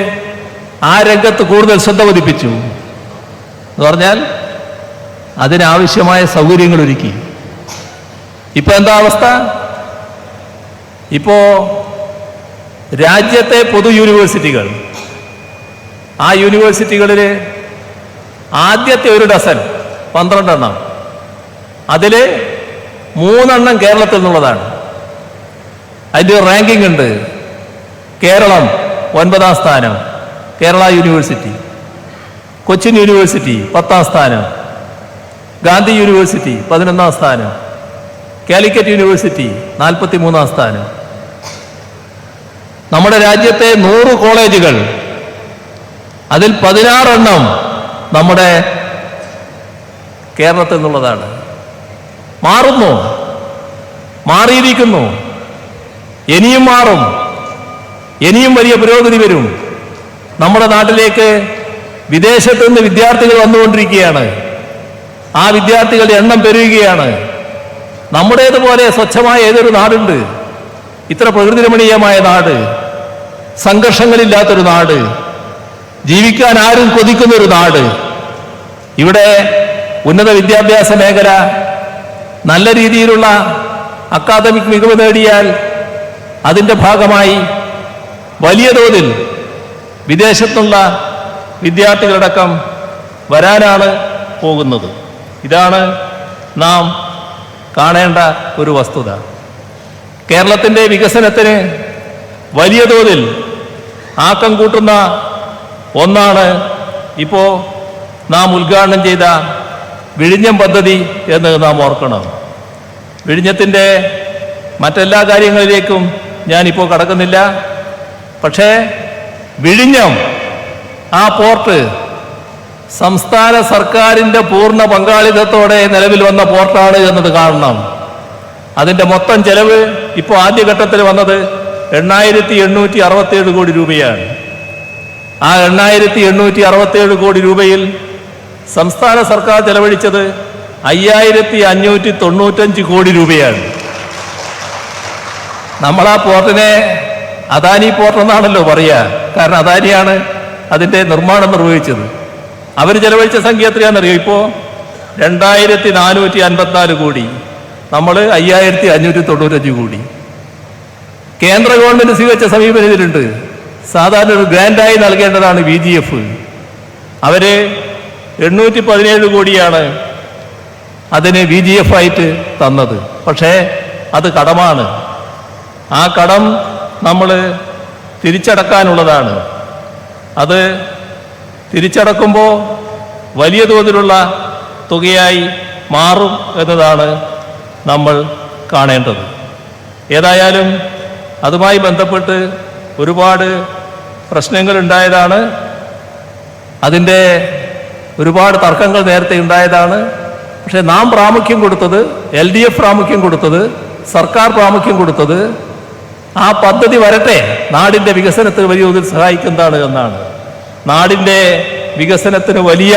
ആ രംഗത്ത് കൂടുതൽ ശ്രദ്ധ പതിപ്പിച്ചു. എന്ന് പറഞ്ഞാൽ അതിനാവശ്യമായ സൗകര്യങ്ങൾ ഒരുക്കി. ഇപ്പൊ എന്താ അവസ്ഥ? ഇപ്പോ രാജ്യത്തെ പൊതു യൂണിവേഴ്സിറ്റികൾ, ആ യൂണിവേഴ്സിറ്റികളിൽ ആദ്യത്തെ 1 ഡസൻ 12 എണ്ണം, അതിൽ 3 എണ്ണം കേരളത്തിൽ നിന്നുള്ളതാണ്. അതിൻ്റെ റാങ്കിംഗ് ഉണ്ട്. കേരളം 9-ാം സ്ഥാനം, കേരള യൂണിവേഴ്സിറ്റി. കൊച്ചിൻ യൂണിവേഴ്സിറ്റി 10-ാം സ്ഥാനം, ഗാന്ധി യൂണിവേഴ്സിറ്റി 11-ാം സ്ഥാനം, കാലിക്കറ്റ് യൂണിവേഴ്സിറ്റി 43-ാം സ്ഥാനം. നമ്മുടെ രാജ്യത്തെ 100 കോളേജുകൾ, അതിൽ 16 എണ്ണം നമ്മുടെ കേരളത്തിൽ നിന്നുള്ളതാണ്. മാറുന്നു, മാറിയിരിക്കുന്നു, ഇനിയും മാറും, ഇനിയും വലിയ പുരോഗതി വരും. നമ്മുടെ നാട്ടിലേക്ക് വിദേശത്ത് നിന്ന് വിദ്യാർത്ഥികൾ വന്നുകൊണ്ടിരിക്കുകയാണ്. ആ വിദ്യാർത്ഥികളുടെ എണ്ണം പെരുകുകയാണ്. നമ്മുടേതുപോലെ സ്വച്ഛമായ ഏതൊരു നാടുണ്ട്? ഇത്ര പ്രകൃതി രമണീയമായ നാട്, സംഘർഷങ്ങളില്ലാത്തൊരു നാട്, ജീവിക്കാൻ ആരും കൊതിക്കുന്നൊരു നാട്. ഇവിടെ ഉന്നത വിദ്യാഭ്യാസ മേഖല നല്ല രീതിയിലുള്ള അക്കാദമിക് മികവ് നേടിയാൽ അതിൻ്റെ ഭാഗമായി വലിയ തോതിൽ വിദേശത്തുള്ള വിദ്യാർത്ഥികളടക്കം വരാനാണ് പോകുന്നത്. ഇതാണ് നാം കാണേണ്ട ഒരു വസ്തുത. കേരളത്തിൻ്റെ വികസനത്തിന് വലിയ തോതിൽ ആക്കം കൂട്ടുന്ന ഒന്നാണ് ഇപ്പോൾ നാം ഉദ്ഘാടനം ചെയ്ത വിഴിഞ്ഞം പദ്ധതി എന്ന് നാം ഓർക്കണം. വിഴിഞ്ഞത്തിൻ്റെ മറ്റെല്ലാ കാര്യങ്ങളിലേക്കും ഞാനിപ്പോൾ കടക്കുന്നില്ല. പക്ഷേ വിഴിഞ്ഞം, ആ പോർട്ട് സംസ്ഥാന സർക്കാരിൻ്റെ പൂർണ്ണ പങ്കാളിത്തത്തോടെ നിലവിൽ വന്ന പോർട്ടാണ് എന്നത് കാണണം. അതിൻ്റെ മൊത്തം ചെലവ് ഇപ്പോൾ ആദ്യഘട്ടത്തിൽ വന്നത് 8,867 കോടി രൂപയാണ്. ആ 8,867 കോടി രൂപയിൽ സംസ്ഥാന സർക്കാർ ചെലവഴിച്ചത് 5,595 കോടി രൂപയാണ്. നമ്മൾ ആ പോർട്ടിനെ അദാനി പോർട്ട് എന്നാണല്ലോ പറയുക. കാരണം അദാനിയാണ് അതിൻ്റെ നിർമ്മാണം നിർവഹിച്ചത്. അവർ ചെലവഴിച്ച സംഖ്യ എത്രയാണെന്നറിയോ? ഇപ്പോൾ 2,454 കോടി, നമ്മൾ 5,595 കോടി. കേന്ദ്ര ഗവൺമെന്റ് സ്വീകരിച്ച സമീപനം ഇതിലുണ്ട്. സാധാരണ ഒരു ഗ്രാൻഡായി നൽകേണ്ടതാണ് VGF. അവര് 817 കോടിയാണ് അതിന് VGF ആയിട്ട് തന്നത്. പക്ഷേ അത് കടമാണ്. ആ കടം നമ്മൾ തിരിച്ചടക്കാനുള്ളതാണ്. അത് തിരിച്ചടക്കുമ്പോൾ വലിയ തോതിലുള്ള തുകയായി മാറും എന്നതാണ് നമ്മൾ കാണേണ്ടത്. ഏതായാലും അതുമായി ബന്ധപ്പെട്ട് ഒരുപാട് പ്രശ്നങ്ങൾ ഉണ്ടായതാണ്. അതിൻ്റെ ഒരുപാട് തർക്കങ്ങൾ നേരത്തെ ഉണ്ടായതാണ്. പക്ഷേ നാം പ്രാമുഖ്യം കൊടുത്തത്, LDF പ്രാമുഖ്യം കൊടുത്തത്, സർക്കാർ പ്രാമുഖ്യം കൊടുത്തത് ആ പദ്ധതി വരട്ടെ, നാടിൻ്റെ വികസനത്തിന് വലിയ തോതിൽ സഹായിക്കുന്നതാണ് എന്നാണ്. നാടിൻ്റെ വികസനത്തിന് വലിയ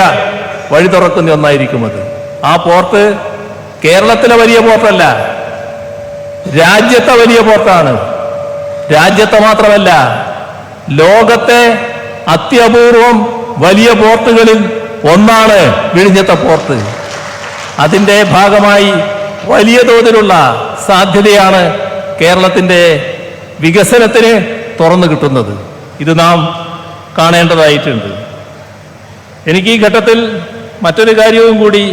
വഴി തുറക്കുന്ന ഒന്നായിരിക്കും അത്. ആ പോർട്ട് കേരളത്തിലെ വലിയ പോർട്ടല്ല, രാജ്യത്തെ വലിയ പോർട്ടാണ്. രാജ്യത്തെ മാത്രമല്ല, ലോകത്തെ അത്യപൂർവം വലിയ പോർട്ടുകളിൽ ഒന്നാണ് വിഴിഞ്ഞത്തെ പോർട്ട്. അതിൻ്റെ ഭാഗമായി വലിയ തോതിലുള്ള സാധ്യതയാണ് കേരളത്തിൻ്റെ വികസനത്തിന് തുറന്നു കിട്ടുന്നത്. ഇത് നാം കാണേണ്ടതായിട്ടുണ്ട്. എനിക്ക് ഈ ഘട്ടത്തിൽ മറ്റൊരു കാര്യവും കൂടി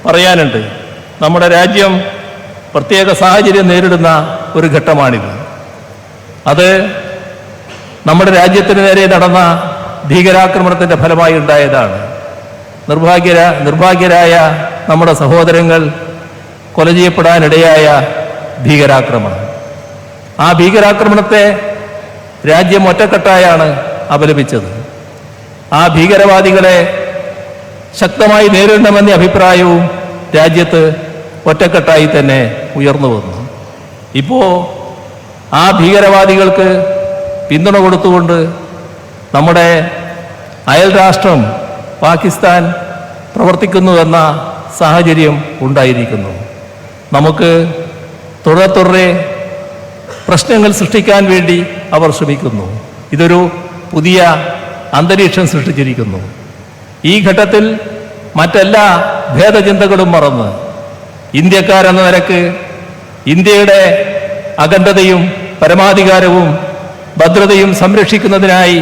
പറയാനുണ്ട്. നമ്മുടെ രാജ്യം പ്രത്യേക സാഹചര്യം നേരിടുന്ന ഒരു ഘട്ടമാണിത്. അത് നമ്മുടെ രാജ്യത്തിന് നേരെ നടന്ന ഭീകരാക്രമണത്തിൻ്റെ ഫലമായി ഉണ്ടായതാണ്. നിർഭാഗ്യരായ നമ്മുടെ സഹോദരങ്ങൾ കൊല ചെയ്യപ്പെടാനിടയായ ഭീകരാക്രമണം. ആ ഭീകരാക്രമണത്തെ രാജ്യം ഒറ്റക്കെട്ടായാണ് അപലപിച്ചത്. ആ ഭീകരവാദികളെ ശക്തമായി നേരിടണമെന്ന അഭിപ്രായവും രാജ്യത്ത് ഒറ്റക്കെട്ടായി തന്നെ ഉയർന്നു വന്നു. ഇപ്പോൾ ആ ഭീകരവാദികൾക്ക് പിന്തുണ കൊടുത്തുകൊണ്ട് നമ്മുടെ അയൽ രാഷ്ട്രം പാകിസ്ഥാൻ പ്രവർത്തിക്കുന്നുവെന്ന സാഹചര്യം ഉണ്ടായിരിക്കുന്നു. നമുക്ക് തുടരെ പ്രശ്നങ്ങൾ സൃഷ്ടിക്കാൻ വേണ്ടി അവർ ശ്രമിക്കുന്നു. ഇതൊരു പുതിയ അന്തരീക്ഷം സൃഷ്ടിച്ചിരിക്കുന്നു. ഈ ഘട്ടത്തിൽ മറ്റെല്ലാ ഭേദചിന്തകളും മറന്ന് ഇന്ത്യക്കാരെന്ന നിലക്ക് ഇന്ത്യയുടെ അഖണ്ഡതയും പരമാധികാരവും ഭദ്രതയും സംരക്ഷിക്കുന്നതിനായി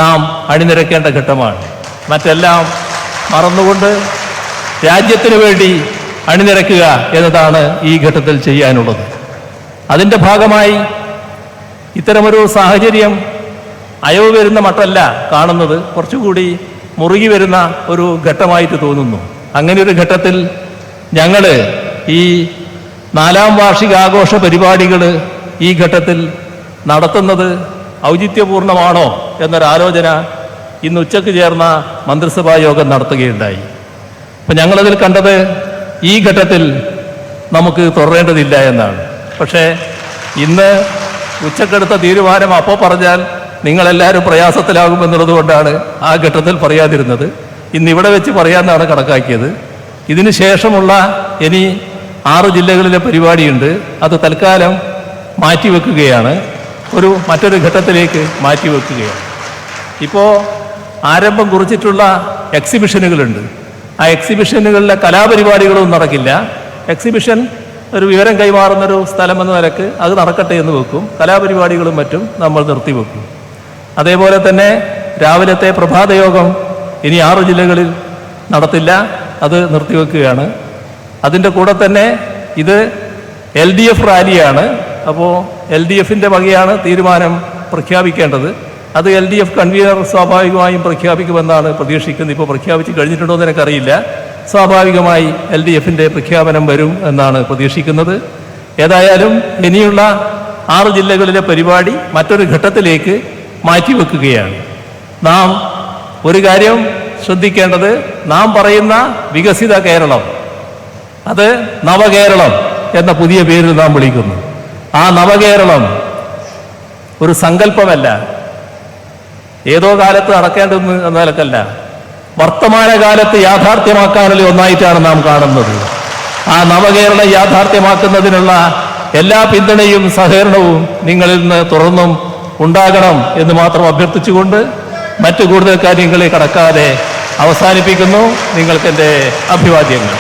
നാം അണിനിരക്കേണ്ട ഘട്ടമാണ്. മറ്റെല്ലാം മറന്നുകൊണ്ട് രാജ്യത്തിനു വേണ്ടി അണിനിരക്കുക എന്നതാണ് ഈ ഘട്ടത്തിൽ ചെയ്യാനുള്ളത്. അതിൻ്റെ ഭാഗമായി ഇത്തരമൊരു സാഹചര്യം അയവ് വരുന്ന മട്ടല്ല കാണുന്നത്, കുറച്ചുകൂടി മുറുകി വരുന്ന ഒരു ഘട്ടമായിട്ട് തോന്നുന്നു. അങ്ങനെ ഒരു ഘട്ടത്തിൽ ഞങ്ങൾ ഈ 4ാം വാർഷികാഘോഷ പരിപാടികൾ ഈ ഘട്ടത്തിൽ നടത്തുന്നത് ഔചിത്യപൂർണമാണോ എന്നൊരാലോചന ഇന്ന് ഉച്ചയ്ക്ക് ചേർന്ന മന്ത്രിസഭാ യോഗം നടത്തുകയുണ്ടായി. അപ്പം ഞങ്ങളതിൽ കണ്ടത് ഈ ഘട്ടത്തിൽ നമുക്ക് തുടരേണ്ടതില്ല എന്നാണ്. പക്ഷേ ഇന്ന് ഉച്ചക്കെടുത്ത തീരുമാനം അപ്പോൾ പറഞ്ഞാൽ നിങ്ങളെല്ലാവരും പ്രയാസത്തിലാകുമെന്നുള്ളത് കൊണ്ടാണ് ആ ഘട്ടത്തിൽ പറയാതിരുന്നത്. ഇന്നിവിടെ വെച്ച് പറയാമെന്നാണ് കണക്കാക്കിയത്. ഇതിന് ശേഷമുള്ള ഇനി 6 ജില്ലകളിലെ പരിപാടിയുണ്ട്. അത് തൽക്കാലം മാറ്റിവെക്കുകയാണ്, മറ്റൊരു ഘട്ടത്തിലേക്ക് മാറ്റിവെക്കുകയാണ്. ഇപ്പോൾ ആരംഭം കുറിച്ചിട്ടുള്ള എക്സിബിഷനുകളുണ്ട്. ആ എക്സിബിഷനുകളിലെ കലാപരിപാടികളൊന്നും നടക്കില്ല. എക്സിബിഷൻ ഒരു വിവരം കൈമാറുന്നൊരു സ്ഥലമെന്ന നിലക്ക് അത് നടക്കട്ടെ എന്ന് വെക്കും. കലാപരിപാടികളും മറ്റും നമ്മൾ നിർത്തിവെക്കും. അതേപോലെ തന്നെ രാവിലത്തെ പ്രഭാതയോഗം ഇനി 6 ജില്ലകളിൽ നടത്തില്ല, അത് നിർത്തിവെക്കുകയാണ്. അതിൻ്റെ കൂടെ തന്നെ ഇത് LDF റാലിയാണ്. അപ്പോൾ LDFിൻ്റെ വകയാണ് തീരുമാനം പ്രഖ്യാപിക്കേണ്ടത്. അത് LDF കൺവീനർ സ്വാഭാവികമായും പ്രഖ്യാപിക്കുമെന്നാണ് പ്രതീക്ഷിക്കുന്നത്. ഇപ്പോൾ പ്രഖ്യാപിച്ച് കഴിഞ്ഞിട്ടുണ്ടോ എന്ന് എനിക്കറിയില്ല. സ്വാഭാവികമായി LDFിൻ്റെ പ്രഖ്യാപനം വരും എന്നാണ് പ്രതീക്ഷിക്കുന്നത്. ഏതായാലും ഇനിയുള്ള 6 ജില്ലകളിലെ പരിപാടി മറ്റൊരു ഘട്ടത്തിലേക്ക് മാറ്റിവെക്കുകയാണ്. നാം ഒരു കാര്യം ശ്രദ്ധിക്കേണ്ടത്, നാം പറയുന്ന വികസിത കേരളം, അത് നവകേരളം എന്ന പുതിയ പേരിൽ നാം വിളിക്കുന്നു. ആ നവകേരളം ഒരു സങ്കല്പമല്ല, ഏതോ കാലത്ത് നടക്കേണ്ടതെന്ന് എന്ന നിലക്കല്ല, വർത്തമാനകാലത്ത് യാഥാർത്ഥ്യമാക്കാനുള്ള ഒന്നായിട്ടാണ് നാം കാണുന്നത്. ആ നവകേരളം യാഥാർത്ഥ്യമാക്കുന്നതിനുള്ള എല്ലാ പിന്തുണയും സഹകരണവും നിങ്ങളിൽ നിന്ന് തുറന്നും ഉണ്ടാകണം എന്ന് മാത്രം അഭ്യർത്ഥിച്ചുകൊണ്ട് മറ്റു കൂടുതൽ കാര്യങ്ങളെ കടക്കാതെ അവസാനിപ്പിക്കുന്നു. നിങ്ങൾക്കെൻ്റെ അഭിവാദ്യങ്ങൾ.